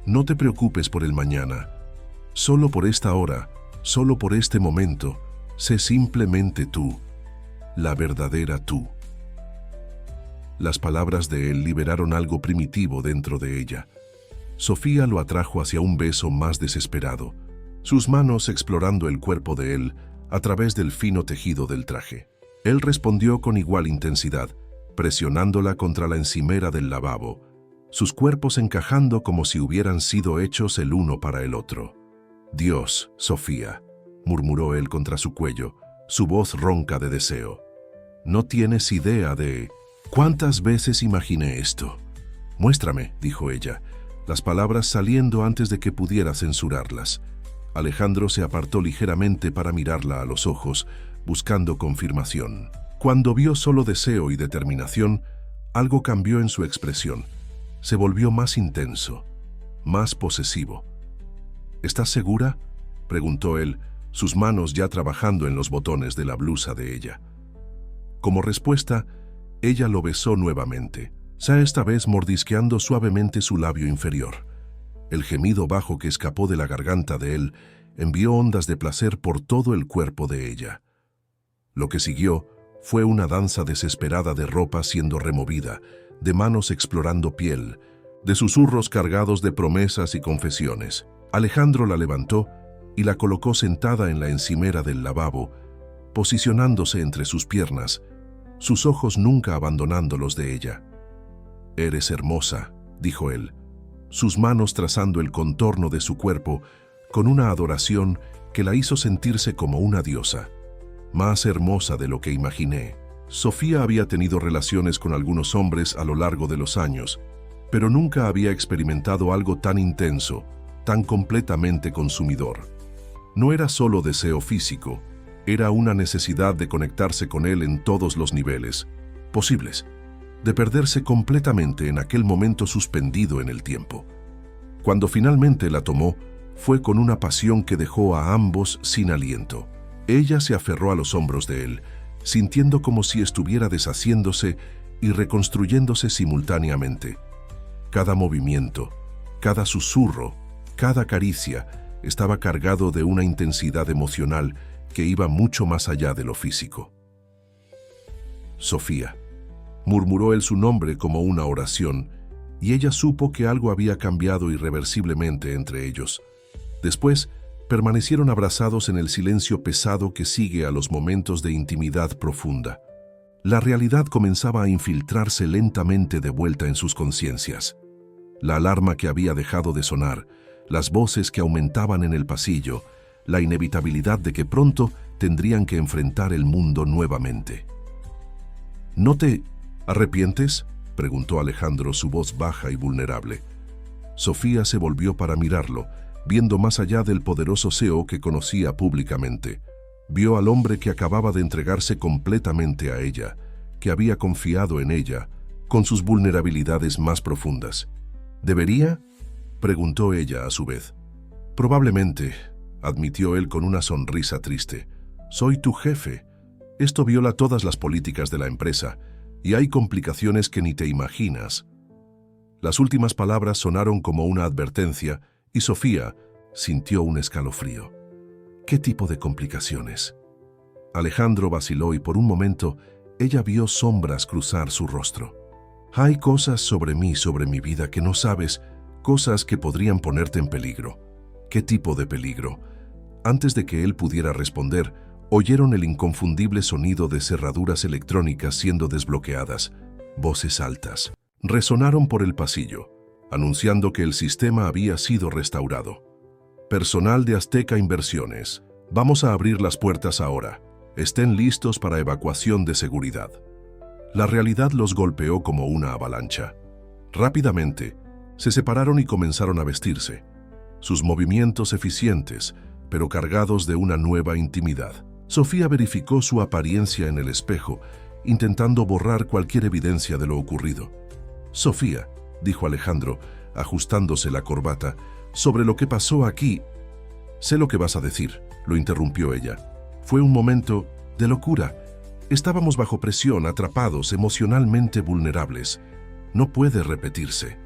A: no te preocupes por el mañana. Solo por esta hora, solo por este momento, sé simplemente tú, la verdadera tú. Las palabras de él liberaron algo primitivo dentro de ella. Sofía lo atrajo hacia un beso más desesperado, sus manos explorando el cuerpo de él a través del fino tejido del traje. Él respondió con igual intensidad, presionándola contra la encimera del lavabo, sus cuerpos encajando como si hubieran sido hechos el uno para el otro. Dios, Sofía, murmuró él contra su cuello, su voz ronca de deseo. No tienes idea de cuántas veces imaginé esto. Muéstrame, dijo ella, las palabras saliendo antes de que pudiera censurarlas. Alejandro se apartó ligeramente para mirarla a los ojos, buscando confirmación. Cuando vio solo deseo y determinación, algo cambió en su expresión. Se volvió más intenso, más posesivo. ¿Estás segura?, preguntó él, sus manos ya trabajando en los botones de la blusa de ella. Como respuesta, ella lo besó nuevamente, esta vez mordisqueando suavemente su labio inferior. El gemido bajo que escapó de la garganta de él envió ondas de placer por todo el cuerpo de ella. Lo que siguió fue una danza desesperada de ropa siendo removida, de manos explorando piel, de susurros cargados de promesas y confesiones. Alejandro la levantó y la colocó sentada en la encimera del lavabo, posicionándose entre sus piernas, sus ojos nunca abandonando los de ella. «Eres hermosa», dijo él, sus manos trazando el contorno de su cuerpo con una adoración que la hizo sentirse como una diosa, más hermosa de lo que imaginé. Sofía había tenido relaciones con algunos hombres a lo largo de los años, pero nunca había experimentado algo tan intenso, tan completamente consumidor. No era solo deseo físico, era una necesidad de conectarse con él en todos los niveles posibles, de perderse completamente en aquel momento suspendido en el tiempo. Cuando finalmente la tomó, fue con una pasión que dejó a ambos sin aliento. Ella se aferró a los hombros de él, sintiendo como si estuviera deshaciéndose y reconstruyéndose simultáneamente. Cada movimiento, cada susurro, cada caricia estaba cargado de una intensidad emocional que iba mucho más allá de lo físico. Sofía. Murmuró él su nombre como una oración, y ella supo que algo había cambiado irreversiblemente entre ellos. Después, permanecieron abrazados en el silencio pesado que sigue a los momentos de intimidad profunda. La realidad comenzaba a infiltrarse lentamente de vuelta en sus conciencias. La alarma que había dejado de sonar, las voces que aumentaban en el pasillo, la inevitabilidad de que pronto tendrían que enfrentar el mundo nuevamente. «¿No te arrepientes?», preguntó Alejandro, su voz baja y vulnerable. Sofía se volvió para mirarlo, viendo más allá del poderoso CEO que conocía públicamente. Vio al hombre que acababa de entregarse completamente a ella, que había confiado en ella, con sus vulnerabilidades más profundas. ¿Debería?, preguntó ella a su vez. «Probablemente», admitió él con una sonrisa triste. «Soy tu jefe. Esto viola todas las políticas de la empresa, y hay complicaciones que ni te imaginas». Las últimas palabras sonaron como una advertencia, y Sofía sintió un escalofrío. ¿Qué tipo de complicaciones? Alejandro vaciló y por un momento ella vio sombras cruzar su rostro. «Hay cosas sobre mí, sobre mi vida que no sabes, cosas que podrían ponerte en peligro. ¿Qué tipo de peligro? Antes de que él pudiera responder, oyeron el inconfundible sonido de cerraduras electrónicas siendo desbloqueadas. Voces altas resonaron por el pasillo, anunciando que el sistema había sido restaurado. Personal de Azteca Inversiones, vamos a abrir las puertas ahora. Estén listos para evacuación de seguridad. La realidad los golpeó como una avalancha. Rápidamente, se separaron y comenzaron a vestirse. Sus movimientos eficientes, pero cargados de una nueva intimidad. Sofía verificó su apariencia en el espejo, intentando borrar cualquier evidencia de lo ocurrido. «Sofía», dijo Alejandro, ajustándose la corbata, «sobre lo que pasó aquí». «Sé lo que vas a decir», lo interrumpió ella. «Fue un momento de locura. Estábamos bajo presión, atrapados, emocionalmente vulnerables. No puede repetirse».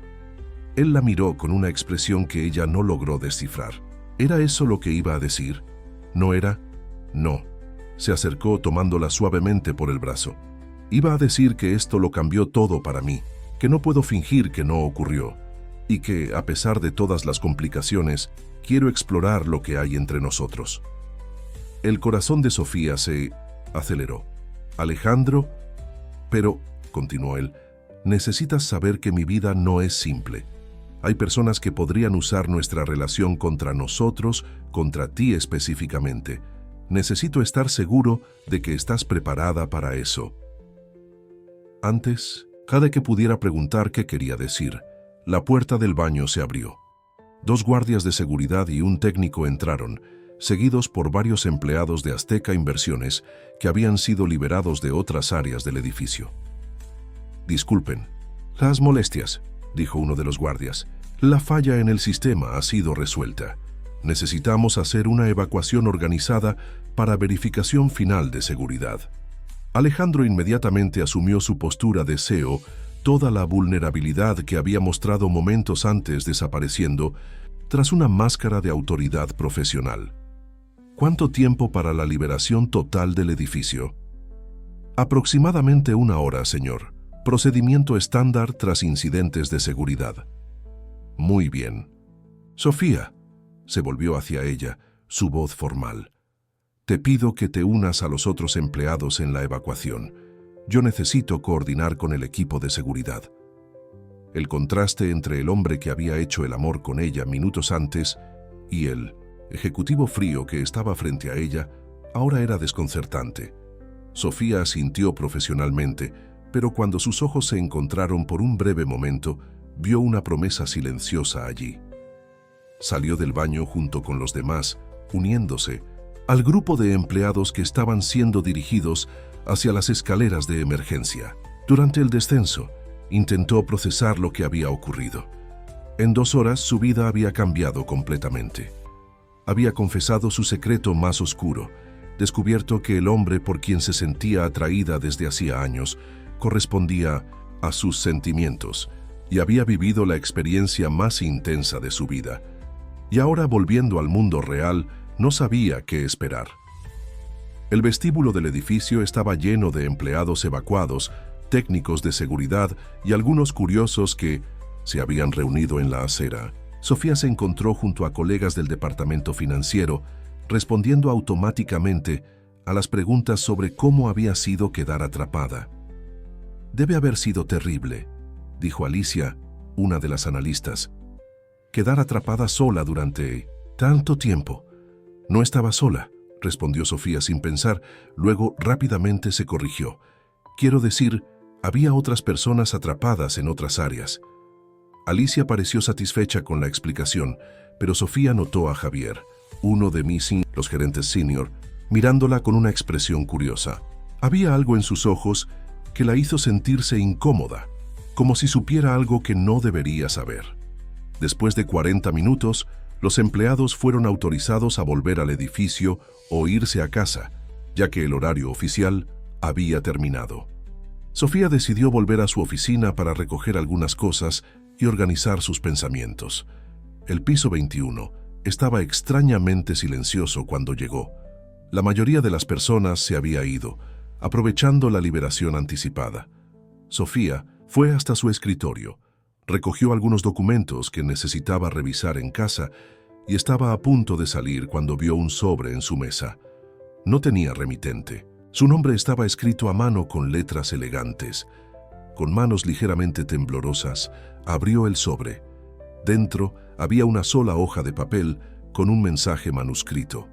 A: Él la miró con una expresión que ella no logró descifrar. ¿Era eso lo que iba a decir? ¿No era? No. Se acercó tomándola suavemente por el brazo. Iba a decir que esto lo cambió todo para mí, que no puedo fingir que no ocurrió, y que, a pesar de todas las complicaciones, quiero explorar lo que hay entre nosotros. El corazón de Sofía se aceleró. «Alejandro, pero», continuó él, «necesitas saber que mi vida no es simple. Hay personas que podrían usar nuestra relación contra nosotros, contra ti específicamente. Necesito estar seguro de que estás preparada para eso». Antes, cada que pudiera preguntar qué quería decir, la puerta del baño se abrió. 2 guardias de seguridad y un técnico entraron, seguidos por varios empleados de Azteca Inversiones que habían sido liberados de otras áreas del edificio. «Disculpen las molestias», dijo uno de los guardias. «La falla en el sistema ha sido resuelta. Necesitamos hacer una evacuación organizada para verificación final de seguridad». Alejandro inmediatamente asumió su postura de CEO, toda la vulnerabilidad que había mostrado momentos antes desapareciendo, tras una máscara de autoridad profesional. «¿Cuánto tiempo para la liberación total del edificio?» «Aproximadamente 1 hora, señor. Procedimiento estándar tras incidentes de seguridad». «Muy bien». «Sofía», se volvió hacia ella, su voz formal. «Te pido que te unas a los otros empleados en la evacuación. Yo necesito coordinar con el equipo de seguridad». El contraste entre el hombre que había hecho el amor con ella minutos antes y el ejecutivo frío que estaba frente a ella ahora era desconcertante. Sofía asintió profesionalmente, pero cuando sus ojos se encontraron por un breve momento, vio una promesa silenciosa allí. Salió del baño junto con los demás, uniéndose al grupo de empleados que estaban siendo dirigidos hacia las escaleras de emergencia. Durante el descenso, intentó procesar lo que había ocurrido. En 2 horas su vida había cambiado completamente. Había confesado su secreto más oscuro, descubierto que el hombre por quien se sentía atraída desde hacía años correspondía a sus sentimientos y había vivido la experiencia más intensa de su vida. Y ahora, volviendo al mundo real, no sabía qué esperar. El vestíbulo del edificio estaba lleno de empleados evacuados, técnicos de seguridad y algunos curiosos que se habían reunido en la acera. Sofía se encontró junto a colegas del departamento financiero, respondiendo automáticamente a las preguntas sobre cómo había sido quedar atrapada. «Debe haber sido terrible», dijo Alicia, una de las analistas. «Quedar atrapada sola durante tanto tiempo». «No estaba sola», respondió Sofía sin pensar, luego rápidamente se corrigió. «Quiero decir, había otras personas atrapadas en otras áreas». Alicia pareció satisfecha con la explicación, pero Sofía notó a Javier, uno de los gerentes senior, mirándola con una expresión curiosa. Había algo en sus ojos que la hizo sentirse incómoda, como si supiera algo que no debería saber. Después de 40 minutos, los empleados fueron autorizados a volver al edificio o irse a casa, ya que el horario oficial había terminado. Sofía decidió volver a su oficina para recoger algunas cosas y organizar sus pensamientos. El piso 21 estaba extrañamente silencioso cuando llegó. La mayoría de las personas se había ido, aprovechando la liberación anticipada. Sofía fue hasta su escritorio, recogió algunos documentos que necesitaba revisar en casa y estaba a punto de salir cuando vio un sobre en su mesa. No tenía remitente. Su nombre estaba escrito a mano con letras elegantes. Con manos ligeramente temblorosas, abrió el sobre. Dentro había una sola hoja de papel con un mensaje manuscrito.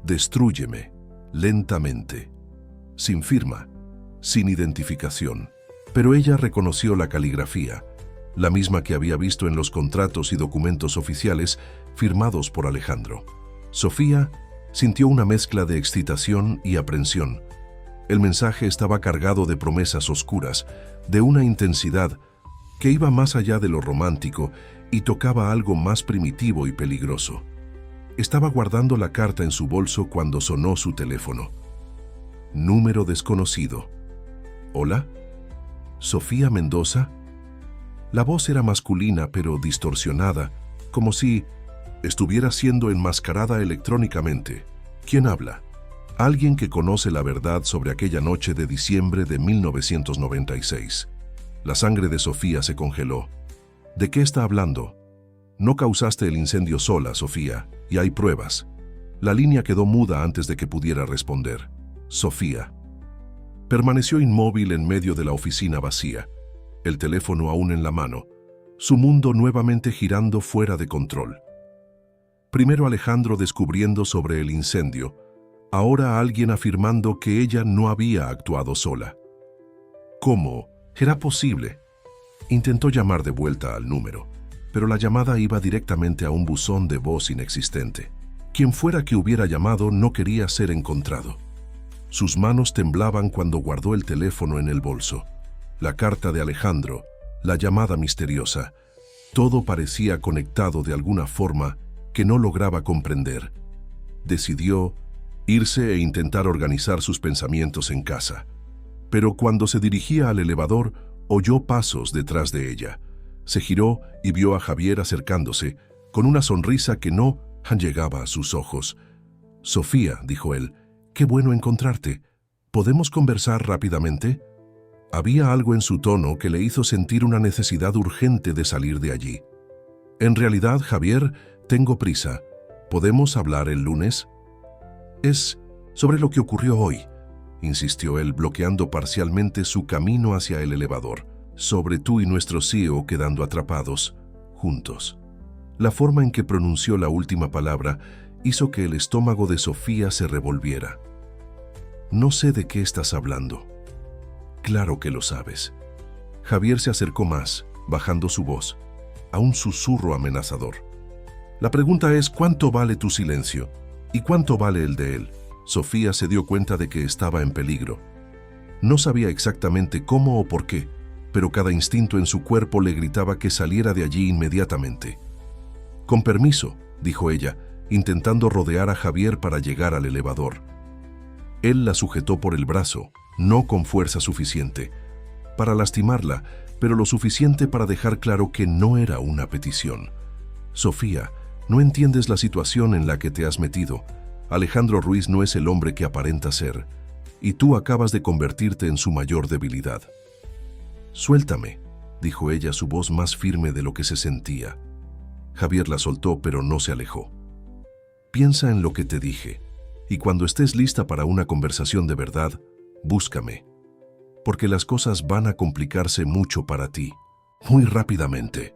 A: Destrúyeme, lentamente. Sin firma, sin identificación. Pero ella reconoció la caligrafía, la misma que había visto en los contratos y documentos oficiales firmados por Alejandro. Sofía sintió una mezcla de excitación y aprensión. El mensaje estaba cargado de promesas oscuras, de una intensidad que iba más allá de lo romántico y tocaba algo más primitivo y peligroso. Estaba guardando la carta en su bolso cuando sonó su teléfono. Número desconocido. ¿Hola? ¿Sofía Mendoza? La voz era masculina pero distorsionada, como si estuviera siendo enmascarada electrónicamente. ¿Quién habla? Alguien que conoce la verdad sobre aquella noche de diciembre de 1996. La sangre de Sofía se congeló. ¿De qué está hablando? No causaste el incendio sola, Sofía, y hay pruebas. La línea quedó muda antes de que pudiera responder. Sofía. Permaneció inmóvil en medio de la oficina vacía, el teléfono aún en la mano, su mundo nuevamente girando fuera de control. Primero Alejandro descubriendo sobre el incendio, ahora alguien afirmando que ella no había actuado sola. ¿Cómo? ¿Era posible? Intentó llamar de vuelta al número, pero la llamada iba directamente a un buzón de voz inexistente. Quien fuera que hubiera llamado no quería ser encontrado. Sus manos temblaban cuando guardó el teléfono en el bolso. La carta de Alejandro, la llamada misteriosa, todo parecía conectado de alguna forma que no lograba comprender. Decidió irse e intentar organizar sus pensamientos en casa. Pero cuando se dirigía al elevador, oyó pasos detrás de ella. Se giró y vio a Javier acercándose, con una sonrisa que no llegaba a sus ojos. «Sofía», dijo él, «qué bueno encontrarte. ¿Podemos conversar rápidamente?» Había algo en su tono que le hizo sentir una necesidad urgente de salir de allí. «En realidad, Javier, tengo prisa. ¿Podemos hablar el lunes?» «Es sobre lo que ocurrió hoy», insistió él, bloqueando parcialmente su camino hacia el elevador. «Sobre tú y nuestro CEO quedando atrapados, juntos». La forma en que pronunció la última palabra hizo que el estómago de Sofía se revolviera. «No sé de qué estás hablando». «Claro que lo sabes». Javier se acercó más, bajando su voz, a un susurro amenazador. «La pregunta es, ¿cuánto vale tu silencio? ¿Y cuánto vale el de él?» Sofía se dio cuenta de que estaba en peligro. No sabía exactamente cómo o por qué, pero cada instinto en su cuerpo le gritaba que saliera de allí inmediatamente. «Con permiso», dijo ella, intentando rodear a Javier para llegar al elevador. Él la sujetó por el brazo, no con fuerza suficiente, para lastimarla, pero lo suficiente para dejar claro que no era una petición. «Sofía, no entiendes la situación en la que te has metido. Alejandro Ruiz no es el hombre que aparenta ser, y tú acabas de convertirte en su mayor debilidad». «Suéltame», dijo ella, su voz más firme de lo que se sentía. Javier la soltó, pero no se alejó. «Piensa en lo que te dije, y cuando estés lista para una conversación de verdad, búscame, porque las cosas van a complicarse mucho para ti, muy rápidamente».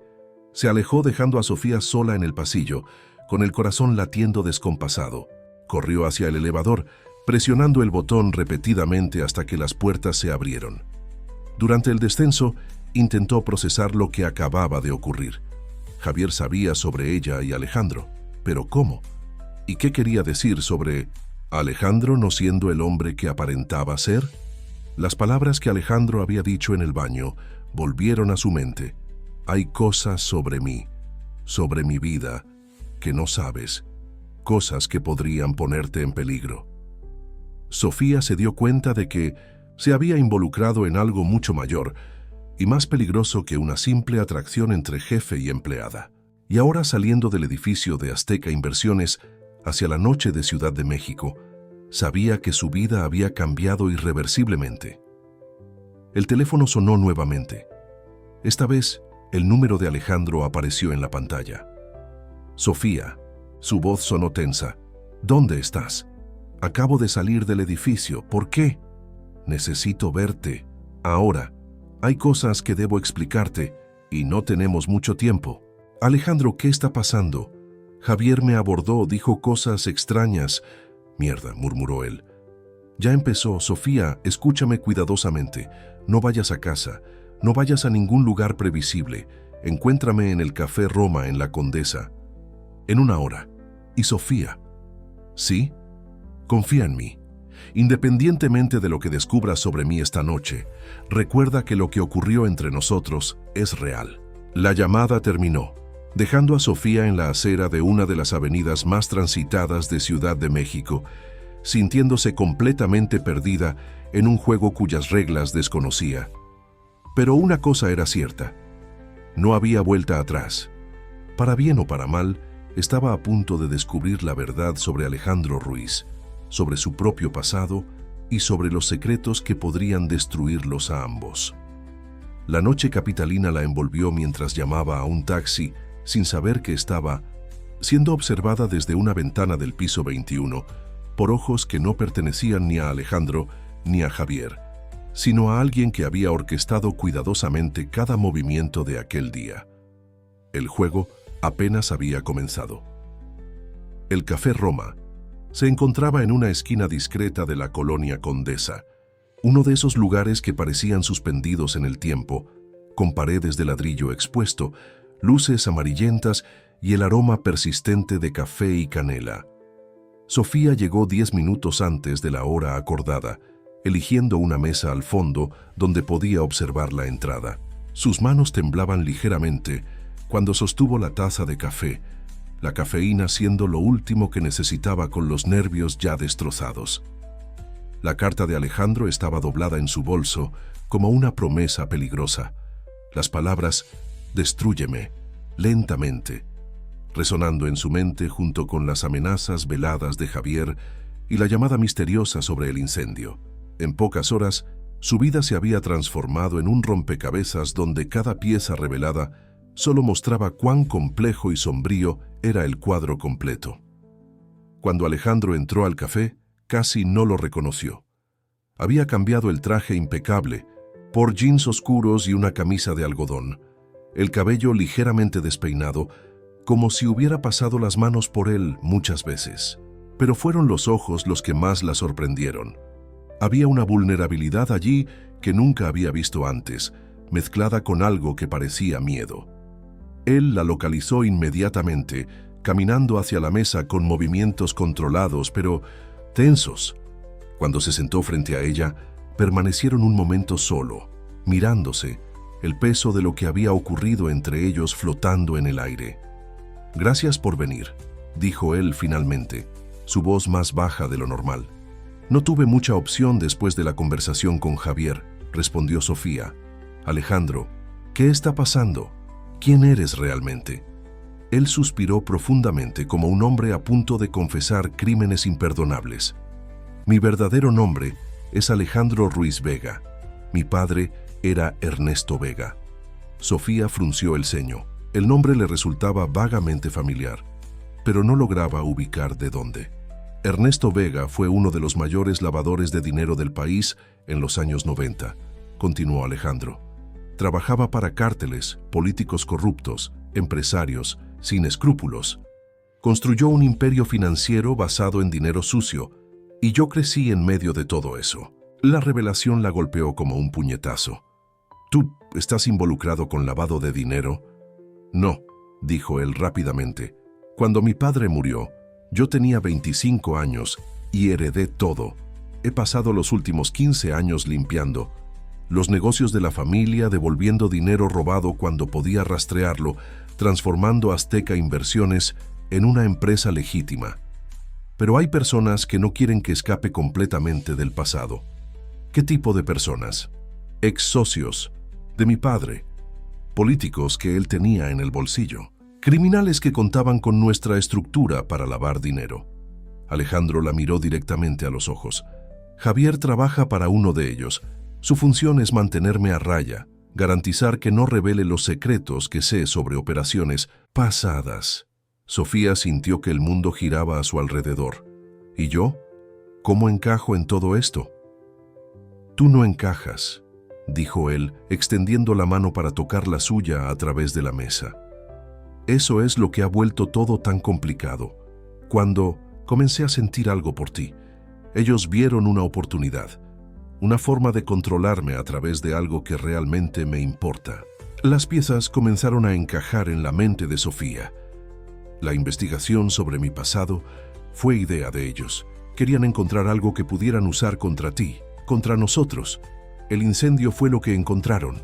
A: Se alejó dejando a Sofía sola en el pasillo, con el corazón latiendo descompasado. Corrió hacia el elevador, presionando el botón repetidamente hasta que las puertas se abrieron. Durante el descenso, intentó procesar lo que acababa de ocurrir. Javier sabía sobre ella y Alejandro, pero ¿cómo? ¿Y qué quería decir sobre Alejandro no siendo el hombre que aparentaba ser? Las palabras que Alejandro había dicho en el baño volvieron a su mente. «Hay cosas sobre mí, sobre mi vida, que no sabes, cosas que podrían ponerte en peligro». Sofía se dio cuenta de que se había involucrado en algo mucho mayor y más peligroso que una simple atracción entre jefe y empleada. Y ahora, saliendo del edificio de Azteca Inversiones hacia la noche de Ciudad de México, sabía que su vida había cambiado irreversiblemente. El teléfono sonó nuevamente. Esta vez, el número de Alejandro apareció en la pantalla. «Sofía», Su voz sonó tensa. ¿Dónde estás? Acabo de salir del edificio. ¿Por qué? Necesito verte. Ahora. Hay cosas que debo explicarte y no tenemos mucho tiempo. Alejandro, ¿qué está pasando? Javier me abordó, dijo cosas extrañas. Mierda, murmuró él. Ya empezó. Sofía, escúchame cuidadosamente. No vayas a casa. No vayas a ningún lugar previsible. Encuéntrame en el Café Roma en la Condesa. En 1 hora. ¿Y Sofía? ¿Sí? Confía en mí. Independientemente de lo que descubras sobre mí esta noche, recuerda que lo que ocurrió entre nosotros es real. La llamada terminó, dejando a Sofía en la acera de una de las avenidas más transitadas de Ciudad de México, sintiéndose completamente perdida en un juego cuyas reglas desconocía. Pero una cosa era cierta: no había vuelta atrás. Para bien o para mal, estaba a punto de descubrir la verdad sobre Alejandro Ruiz, sobre su propio pasado y sobre los secretos que podrían destruirlos a ambos. La noche capitalina la envolvió mientras llamaba a un taxi, sin saber que estaba siendo observada desde una ventana del piso 21 por ojos que no pertenecían ni a Alejandro ni a Javier, sino a alguien que había orquestado cuidadosamente cada movimiento de aquel día. El juego apenas había comenzado. El Café Roma se encontraba en una esquina discreta de la colonia Condesa, uno de esos lugares que parecían suspendidos en el tiempo, con paredes de ladrillo expuesto, luces amarillentas y el aroma persistente de café y canela. Sofía llegó 10 minutos antes de la hora acordada, eligiendo una mesa al fondo donde podía observar la entrada. Sus manos temblaban ligeramente cuando sostuvo la taza de café, la cafeína siendo lo último que necesitaba con los nervios ya destrozados. La carta de Alejandro estaba doblada en su bolso como una promesa peligrosa. Las palabras «Destrúyeme», lentamente, resonando en su mente junto con las amenazas veladas de Javier y la llamada misteriosa sobre el incendio. En pocas horas, su vida se había transformado en un rompecabezas donde cada pieza revelada solo mostraba cuán complejo y sombrío era el cuadro completo. Cuando Alejandro entró al café, casi no lo reconoció. Había cambiado el traje impecable por jeans oscuros y una camisa de algodón, el cabello ligeramente despeinado, como si hubiera pasado las manos por él muchas veces. Pero fueron los ojos los que más la sorprendieron. Había una vulnerabilidad allí que nunca había visto antes, mezclada con algo que parecía miedo. Él la localizó inmediatamente, caminando hacia la mesa con movimientos controlados, pero tensos. Cuando se sentó frente a ella, permanecieron un momento solo, mirándose, el peso de lo que había ocurrido entre ellos flotando en el aire. «Gracias por venir», dijo él finalmente, su voz más baja de lo normal. «No tuve mucha opción después de la conversación con Javier», respondió Sofía. «Alejandro, ¿qué está pasando? ¿Quién eres realmente?» Él suspiró profundamente como un hombre a punto de confesar crímenes imperdonables. «Mi verdadero nombre es Alejandro Ruiz Vega. Mi padre era Ernesto Vega». Sofía frunció el ceño. El nombre le resultaba vagamente familiar, pero no lograba ubicar de dónde. Ernesto Vega fue uno de los mayores lavadores de dinero del país en los años 90, continuó Alejandro. Trabajaba para cárteles, políticos corruptos, empresarios, sin escrúpulos. Construyó un imperio financiero basado en dinero sucio, y yo crecí en medio de todo eso. La revelación la golpeó como un puñetazo. «¿Tú estás involucrado con lavado de dinero?» «No», dijo él rápidamente. «Cuando mi padre murió, yo tenía 25 años y heredé todo. He pasado los últimos 15 años limpiando los negocios de la familia, devolviendo dinero robado cuando podía rastrearlo, transformando Azteca Inversiones en una empresa legítima. Pero hay personas que no quieren que escape completamente del pasado». «¿Qué tipo de personas?» «Ex socios de mi padre, políticos que él tenía en el bolsillo, criminales que contaban con nuestra estructura para lavar dinero». Alejandro la miró directamente a los ojos. «Javier trabaja para uno de ellos. Su función es mantenerme a raya, garantizar que no revele los secretos que sé sobre operaciones pasadas». Sofía sintió que el mundo giraba a su alrededor. ¿Y yo? ¿Cómo encajo en todo esto? Tú no encajas, dijo él, extendiendo la mano para tocar la suya a través de la mesa. Eso es lo que ha vuelto todo tan complicado. Cuando comencé a sentir algo por ti, ellos vieron una oportunidad, una forma de controlarme a través de algo que realmente me importa. Las piezas comenzaron a encajar en la mente de Sofía. La investigación sobre mi pasado fue idea de ellos. Querían encontrar algo que pudieran usar contra ti, contra nosotros. El incendio fue lo que encontraron.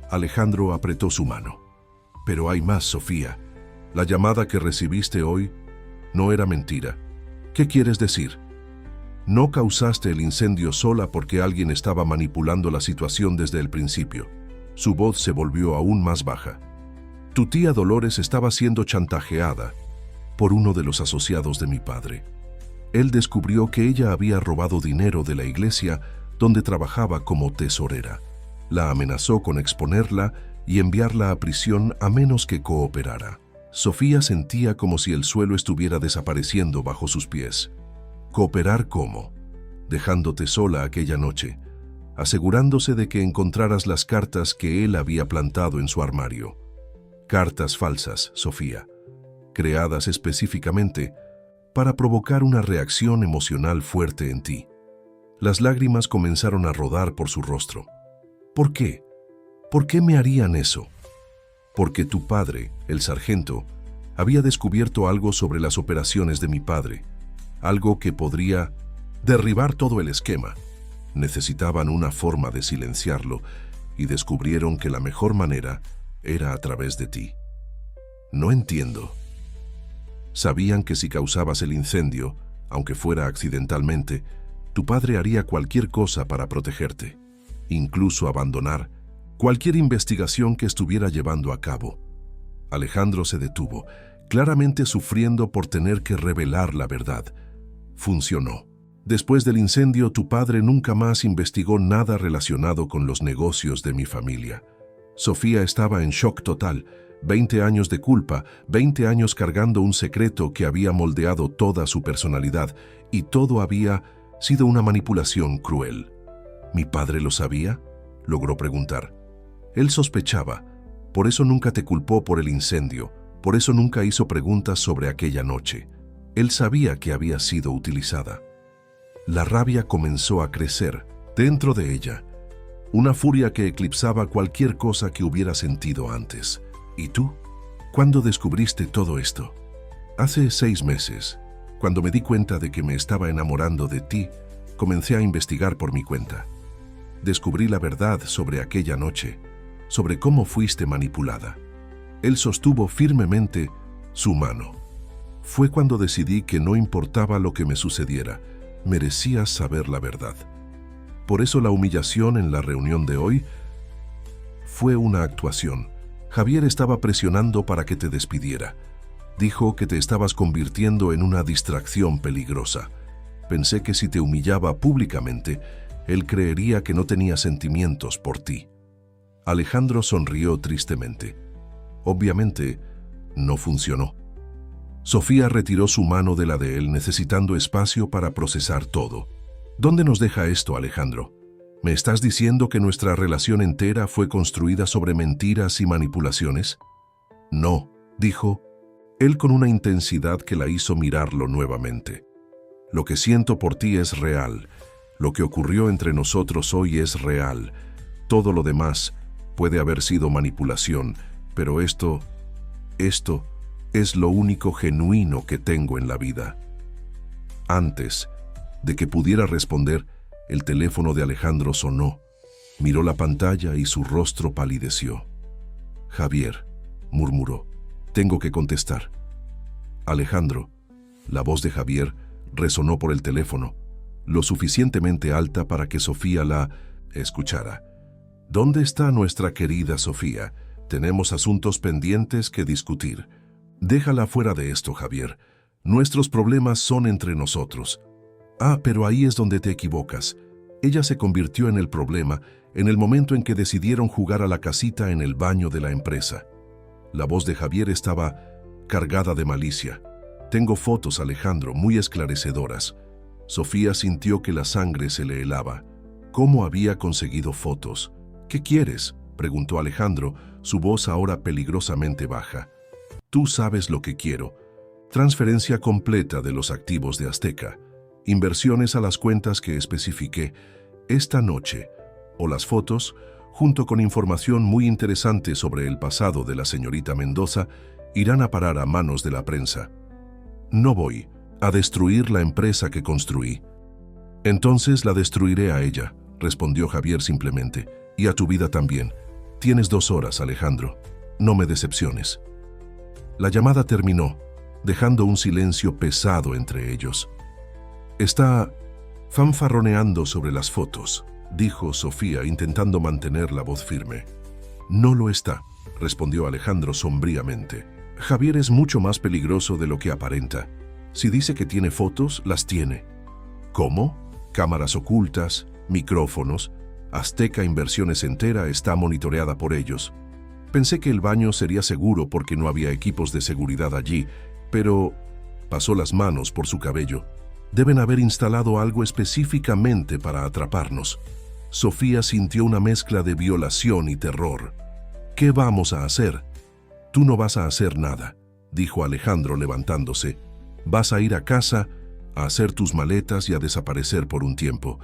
A: Alejandro apretó su mano. Pero hay más, Sofía. La llamada que recibiste hoy no era mentira. ¿Qué quieres decir? No causaste el incendio sola porque alguien estaba manipulando la situación desde el principio. Su voz se volvió aún más baja. Tu tía Dolores estaba siendo chantajeada por uno de los asociados de mi padre. Él descubrió que ella había robado dinero de la iglesia donde trabajaba como tesorera. La amenazó con exponerla y enviarla a prisión a menos que cooperara. Sofía sentía como si el suelo estuviera desapareciendo bajo sus pies. ¿Cooperar cómo? Dejándote sola aquella noche, asegurándose de que encontraras las cartas que él había plantado en su armario. Cartas falsas, Sofía, creadas específicamente para provocar una reacción emocional fuerte en ti. Las lágrimas comenzaron a rodar por su rostro. ¿Por qué? ¿Por qué me harían eso? Porque tu padre, el sargento, había descubierto algo sobre las operaciones de mi padre, algo que podría derribar todo el esquema. Necesitaban una forma de silenciarlo y descubrieron que la mejor manera era a través de ti. No entiendo. Sabían que si causabas el incendio, aunque fuera accidentalmente, tu padre haría cualquier cosa para protegerte, incluso abandonar cualquier investigación que estuviera llevando a cabo. Alejandro se detuvo, claramente sufriendo por tener que revelar la verdad. Funcionó. Después del incendio, tu padre nunca más investigó nada relacionado con los negocios de mi familia. Sofía estaba en shock total. 20 años de culpa, 20 años cargando un secreto que había moldeado toda su personalidad, y todo había sido una manipulación cruel. ¿Mi padre lo sabía?, logró preguntar. Él sospechaba, por eso nunca te culpó por el incendio, por eso nunca hizo preguntas sobre aquella noche. Él sabía que había sido utilizada. La rabia comenzó a crecer dentro de ella, una furia que eclipsaba cualquier cosa que hubiera sentido antes. ¿Y tú? ¿Cuándo descubriste todo esto? Hace 6 meses, cuando me di cuenta de que me estaba enamorando de ti, comencé a investigar por mi cuenta. Descubrí la verdad sobre aquella noche, sobre cómo fuiste manipulada. Él sostuvo firmemente su mano. Fue cuando decidí que no importaba lo que me sucediera, merecías saber la verdad. Por eso la humillación en la reunión de hoy fue una actuación. Javier estaba presionando para que te despidiera. Dijo que te estabas convirtiendo en una distracción peligrosa. Pensé que si te humillaba públicamente, él creería que no tenía sentimientos por ti. Alejandro sonrió tristemente. Obviamente, no funcionó. Sofía retiró su mano de la de él, necesitando espacio para procesar todo. ¿Dónde nos deja esto, Alejandro? ¿Me estás diciendo que nuestra relación entera fue construida sobre mentiras y manipulaciones? No, dijo él con una intensidad que la hizo mirarlo nuevamente. Lo que siento por ti es real. Lo que ocurrió entre nosotros hoy es real. Todo lo demás puede haber sido manipulación, pero esto es lo único genuino que tengo en la vida. Antes de que pudiera responder, el teléfono de Alejandro sonó. Miró la pantalla y su rostro palideció. Javier, murmuró, tengo que contestar. Alejandro, la voz de Javier resonó por el teléfono, lo suficientemente alta para que Sofía la escuchara. ¿Dónde está nuestra querida Sofía? Tenemos asuntos pendientes que discutir. Déjala fuera de esto, Javier. Nuestros problemas son entre nosotros. Ah, pero ahí es donde te equivocas. Ella se convirtió en el problema en el momento en que decidieron jugar a la casita en el baño de la empresa. La voz de Javier estaba cargada de malicia. Tengo fotos, Alejandro, muy esclarecedoras. Sofía sintió que la sangre se le helaba. ¿Cómo había conseguido fotos? ¿Qué quieres?, preguntó Alejandro, su voz ahora peligrosamente baja. Tú sabes lo que quiero. Transferencia completa de los activos de Azteca. Inversiones a las cuentas que especifiqué esta noche. O las fotos, junto con información muy interesante sobre el pasado de la señorita Mendoza, irán a parar a manos de la prensa. No voy a destruir la empresa que construí. Entonces la destruiré a ella, respondió Javier simplemente, y a tu vida también. Tienes 2 horas, Alejandro. No me decepciones. La llamada terminó, dejando un silencio pesado entre ellos. Está fanfarroneando sobre las fotos, dijo Sofía, intentando mantener la voz firme. No lo está, respondió Alejandro sombríamente. Javier es mucho más peligroso de lo que aparenta. Si dice que tiene fotos, las tiene. ¿Cómo? Cámaras ocultas, micrófonos. Azteca Inversiones entera está monitoreada por ellos. Pensé que el baño sería seguro porque no había equipos de seguridad allí, pero pasó las manos por su cabello. Deben haber instalado algo específicamente para atraparnos. Sofía sintió una mezcla de violación y terror. ¿Qué vamos a hacer? Tú no vas a hacer nada, dijo Alejandro levantándose. Vas a ir a casa, a hacer tus maletas y a desaparecer por un tiempo.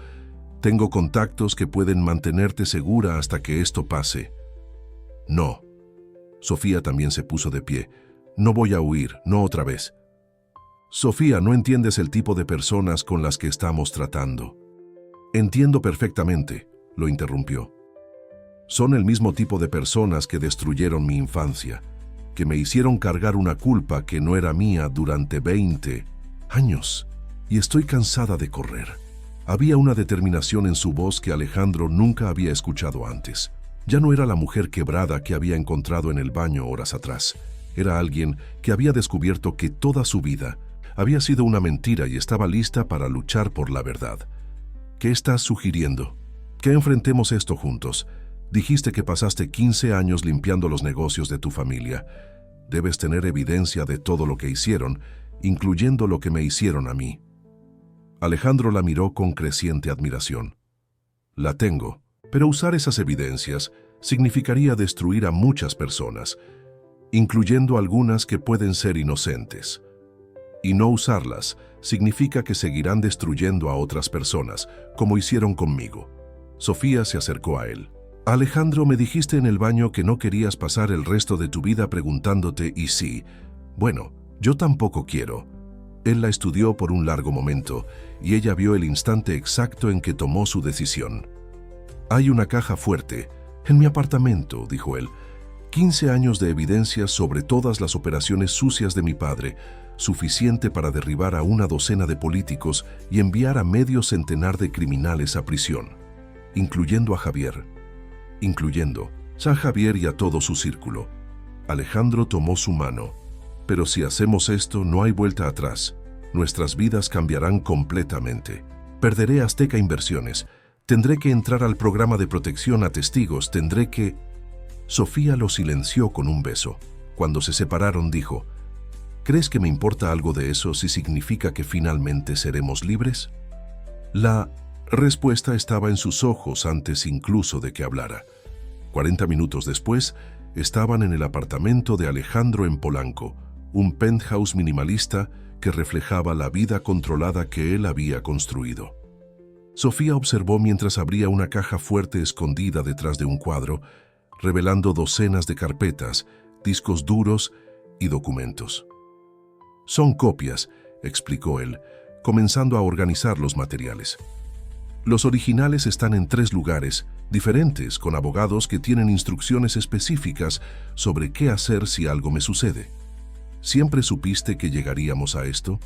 A: Tengo contactos que pueden mantenerte segura hasta que esto pase. No. Sofía también se puso de pie. No voy a huir, no otra vez. Sofía, no entiendes el tipo de personas con las que estamos tratando. Entiendo perfectamente, lo interrumpió. Son el mismo tipo de personas que destruyeron mi infancia, que me hicieron cargar una culpa que no era mía durante 20 años, y estoy cansada de correr. Había una determinación en su voz que Alejandro nunca había escuchado antes. Ya no era la mujer quebrada que había encontrado en el baño horas atrás. Era alguien que había descubierto que toda su vida había sido una mentira y estaba lista para luchar por la verdad. ¿Qué estás sugiriendo? Que enfrentemos esto juntos. Dijiste que pasaste 15 años limpiando los negocios de tu familia. Debes tener evidencia de todo lo que hicieron, incluyendo lo que me hicieron a mí. Alejandro la miró con creciente admiración. La tengo, pero usar esas evidencias significaría destruir a muchas personas, incluyendo algunas que pueden ser inocentes. Y no usarlas significa que seguirán destruyendo a otras personas, como hicieron conmigo. Sofía se acercó a él. Alejandro, me dijiste en el baño que no querías pasar el resto de tu vida preguntándote ¿y sí? Bueno, yo tampoco quiero. Él la estudió por un largo momento y ella vio el instante exacto en que tomó su decisión. Hay una caja fuerte en mi apartamento, dijo él. 15 años de evidencias sobre todas las operaciones sucias de mi padre, suficiente para derribar a una docena de políticos y enviar a medio centenar de criminales a prisión, incluyendo a Javier. Incluyendo a Javier y a todo su círculo. Alejandro tomó su mano. Pero si hacemos esto, no hay vuelta atrás. Nuestras vidas cambiarán completamente. Perderé Azteca Inversiones. Tendré que entrar al programa de protección a testigos. Tendré que... Sofía lo silenció con un beso. Cuando se separaron, dijo, ¿crees que me importa algo de eso si significa que finalmente seremos libres? La respuesta estaba en sus ojos antes incluso de que hablara. 40 minutos después, estaban en el apartamento de Alejandro en Polanco, un penthouse minimalista que reflejaba la vida controlada que él había construido. Sofía observó mientras abría una caja fuerte escondida detrás de un cuadro, revelando docenas de carpetas, discos duros y documentos. Son copias, explicó él, comenzando a organizar los materiales. Los originales están en 3 lugares diferentes, con abogados que tienen instrucciones específicas sobre qué hacer si algo me sucede. ¿Siempre supiste que llegaríamos a esto?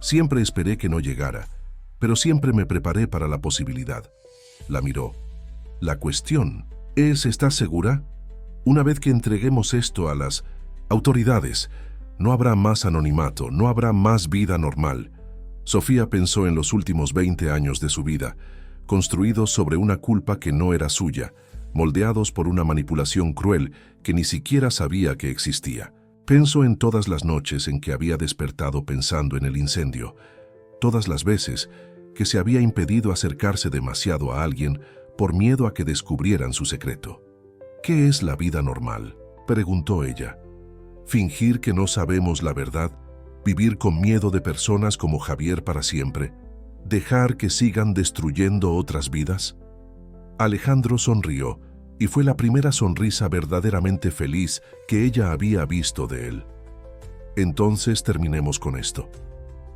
A: Siempre esperé que no llegara, pero siempre me preparé para la posibilidad. La miró. La cuestión es, ¿estás segura? Una vez que entreguemos esto a las autoridades, no habrá más anonimato, no habrá más vida normal. Sofía pensó en los últimos 20 años de su vida, construidos sobre una culpa que no era suya, moldeados por una manipulación cruel que ni siquiera sabía que existía. Pensó en todas las noches en que había despertado pensando en el incendio, todas las veces que se había impedido acercarse demasiado a alguien por miedo a que descubrieran su secreto. ¿Qué es la vida normal?, preguntó ella. ¿Fingir que no sabemos la verdad? ¿Vivir con miedo de personas como Javier para siempre? ¿Dejar que sigan destruyendo otras vidas? Alejandro sonrió, y fue la primera sonrisa verdaderamente feliz que ella había visto de él. Entonces terminemos con esto.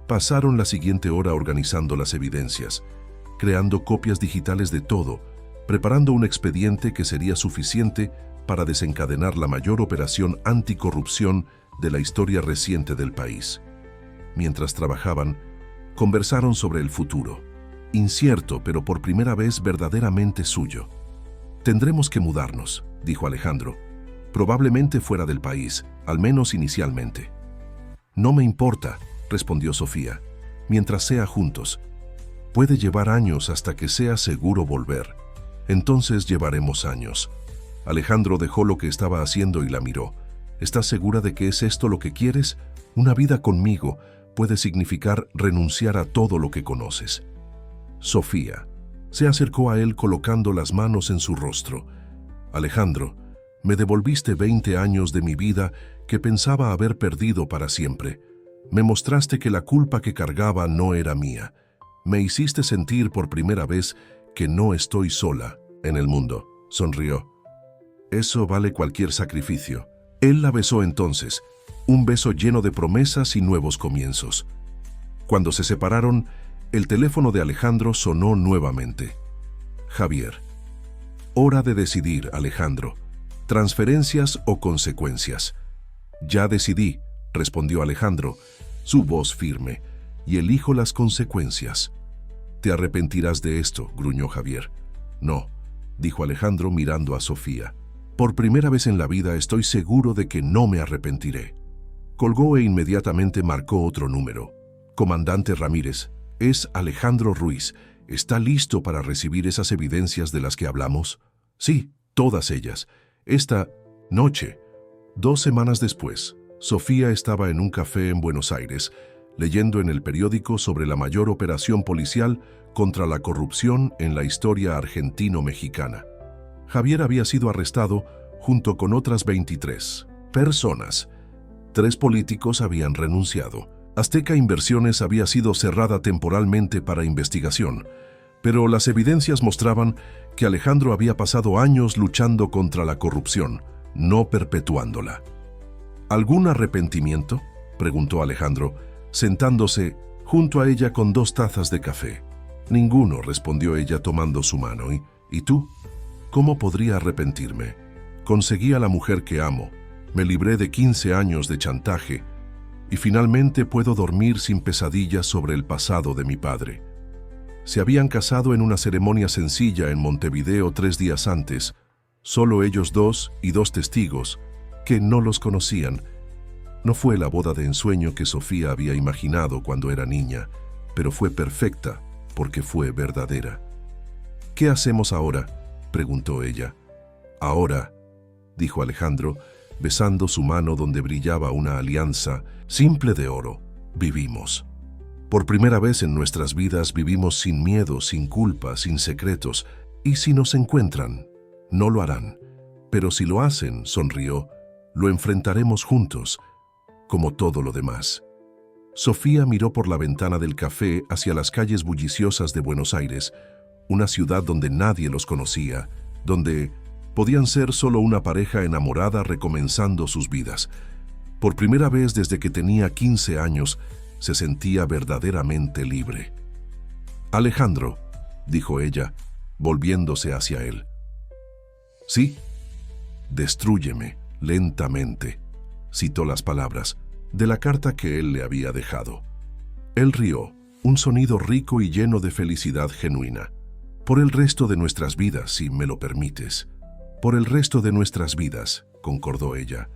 A: Pasaron la siguiente hora organizando las evidencias, creando copias digitales de todo, preparando un expediente que sería suficiente para desencadenar la mayor operación anticorrupción de la historia reciente del país. Mientras trabajaban, conversaron sobre el futuro, incierto pero por primera vez verdaderamente suyo. «Tendremos que mudarnos», dijo Alejandro, «probablemente fuera del país, al menos inicialmente». «No me importa», respondió Sofía, «mientras sea juntos. Puede llevar años hasta que sea seguro volver. Entonces llevaremos años». Alejandro dejó lo que estaba haciendo y la miró. «¿Estás segura de que es esto lo que quieres? Una vida conmigo puede significar renunciar a todo lo que conoces». Sofía se acercó a él colocando las manos en su rostro. «Alejandro, me devolviste 20 años de mi vida que pensaba haber perdido para siempre. Me mostraste que la culpa que cargaba no era mía. Me hiciste sentir por primera vez que no estoy sola en el mundo», sonrió. «Eso vale cualquier sacrificio». Él la besó entonces, un beso lleno de promesas y nuevos comienzos. Cuando se separaron, el teléfono de Alejandro sonó nuevamente. «Javier». «Hora de decidir, Alejandro. ¿Transferencias o consecuencias?» «Ya decidí», respondió Alejandro, su voz firme, «y elijo las consecuencias». «Te arrepentirás de esto», gruñó Javier. «No», dijo Alejandro mirando a Sofía. «Por primera vez en la vida estoy seguro de que no me arrepentiré». Colgó e inmediatamente marcó otro número. «Comandante Ramírez, es Alejandro Ruiz. ¿Está listo para recibir esas evidencias de las que hablamos?» «Sí, todas ellas. Esta noche». 2 semanas después, Sofía estaba en un café en Buenos Aires, leyendo en el periódico sobre la mayor operación policial contra la corrupción en la historia argentino-mexicana. Javier había sido arrestado junto con otras 23 personas. 3 políticos habían renunciado. Azteca Inversiones había sido cerrada temporalmente para investigación, pero las evidencias mostraban que Alejandro había pasado años luchando contra la corrupción, no perpetuándola. «¿Algún arrepentimiento?», preguntó Alejandro, sentándose junto a ella con 2 tazas de café. «Ninguno», respondió ella tomando su mano. ¿Y tú? ¿Cómo podría arrepentirme? Conseguí a la mujer que amo, me libré de 15 años de chantaje y finalmente puedo dormir sin pesadillas sobre el pasado de mi padre». Se habían casado en una ceremonia sencilla en Montevideo 3 días antes, solo ellos 2 y 2 testigos, que no los conocían. No fue la boda de ensueño que Sofía había imaginado cuando era niña, pero fue perfecta porque fue verdadera. «¿Qué hacemos ahora?», preguntó ella. «Ahora», dijo Alejandro, besando su mano donde brillaba una alianza simple de oro, «vivimos. Por primera vez en nuestras vidas vivimos sin miedo, sin culpa, sin secretos. Y si nos encuentran, no lo harán. Pero si lo hacen», sonrió, «lo enfrentaremos juntos, como todo lo demás». Sofía miró por la ventana del café hacia las calles bulliciosas de Buenos Aires, una ciudad donde nadie los conocía, donde podían ser solo una pareja enamorada recomenzando sus vidas. Por primera vez desde que tenía 15 años, se sentía verdaderamente libre. «Alejandro», dijo ella, volviéndose hacia él. «Sí, destrúyeme lentamente», citó las palabras de la carta que él le había dejado. Él rió, un sonido rico y lleno de felicidad genuina. «Por el resto de nuestras vidas, si me lo permites». «Por el resto de nuestras vidas», concordó ella.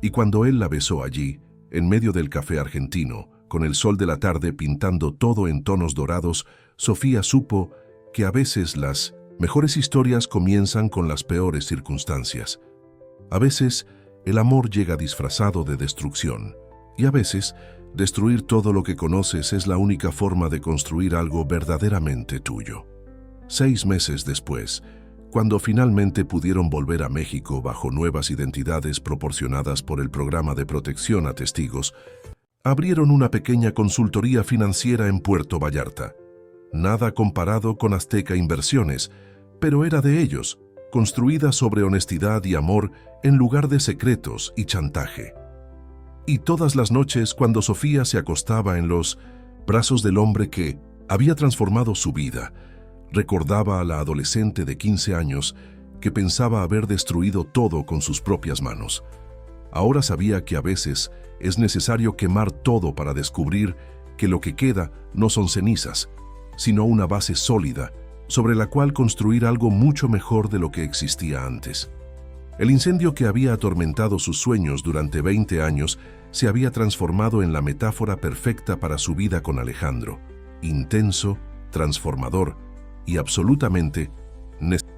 A: Y cuando él la besó allí, en medio del café argentino, con el sol de la tarde pintando todo en tonos dorados, Sofía supo que a veces las mejores historias comienzan con las peores circunstancias. A veces el amor llega disfrazado de destrucción. Y a veces, destruir todo lo que conoces es la única forma de construir algo verdaderamente tuyo. 6 meses después, cuando finalmente pudieron volver a México bajo nuevas identidades proporcionadas por el Programa de Protección a Testigos, abrieron una pequeña consultoría financiera en Puerto Vallarta. Nada comparado con Azteca Inversiones, pero era de ellos, construida sobre honestidad y amor en lugar de secretos y chantaje. Y todas las noches, cuando Sofía se acostaba en los brazos del hombre que había transformado su vida, recordaba a la adolescente de 15 años que pensaba haber destruido todo con sus propias manos. Ahora sabía que a veces es necesario quemar todo para descubrir que lo que queda no son cenizas, sino una base sólida sobre la cual construir algo mucho mejor de lo que existía antes. El incendio que había atormentado sus sueños durante 20 años se había transformado en la metáfora perfecta para su vida con Alejandro, intenso, transformador y absolutamente necesario.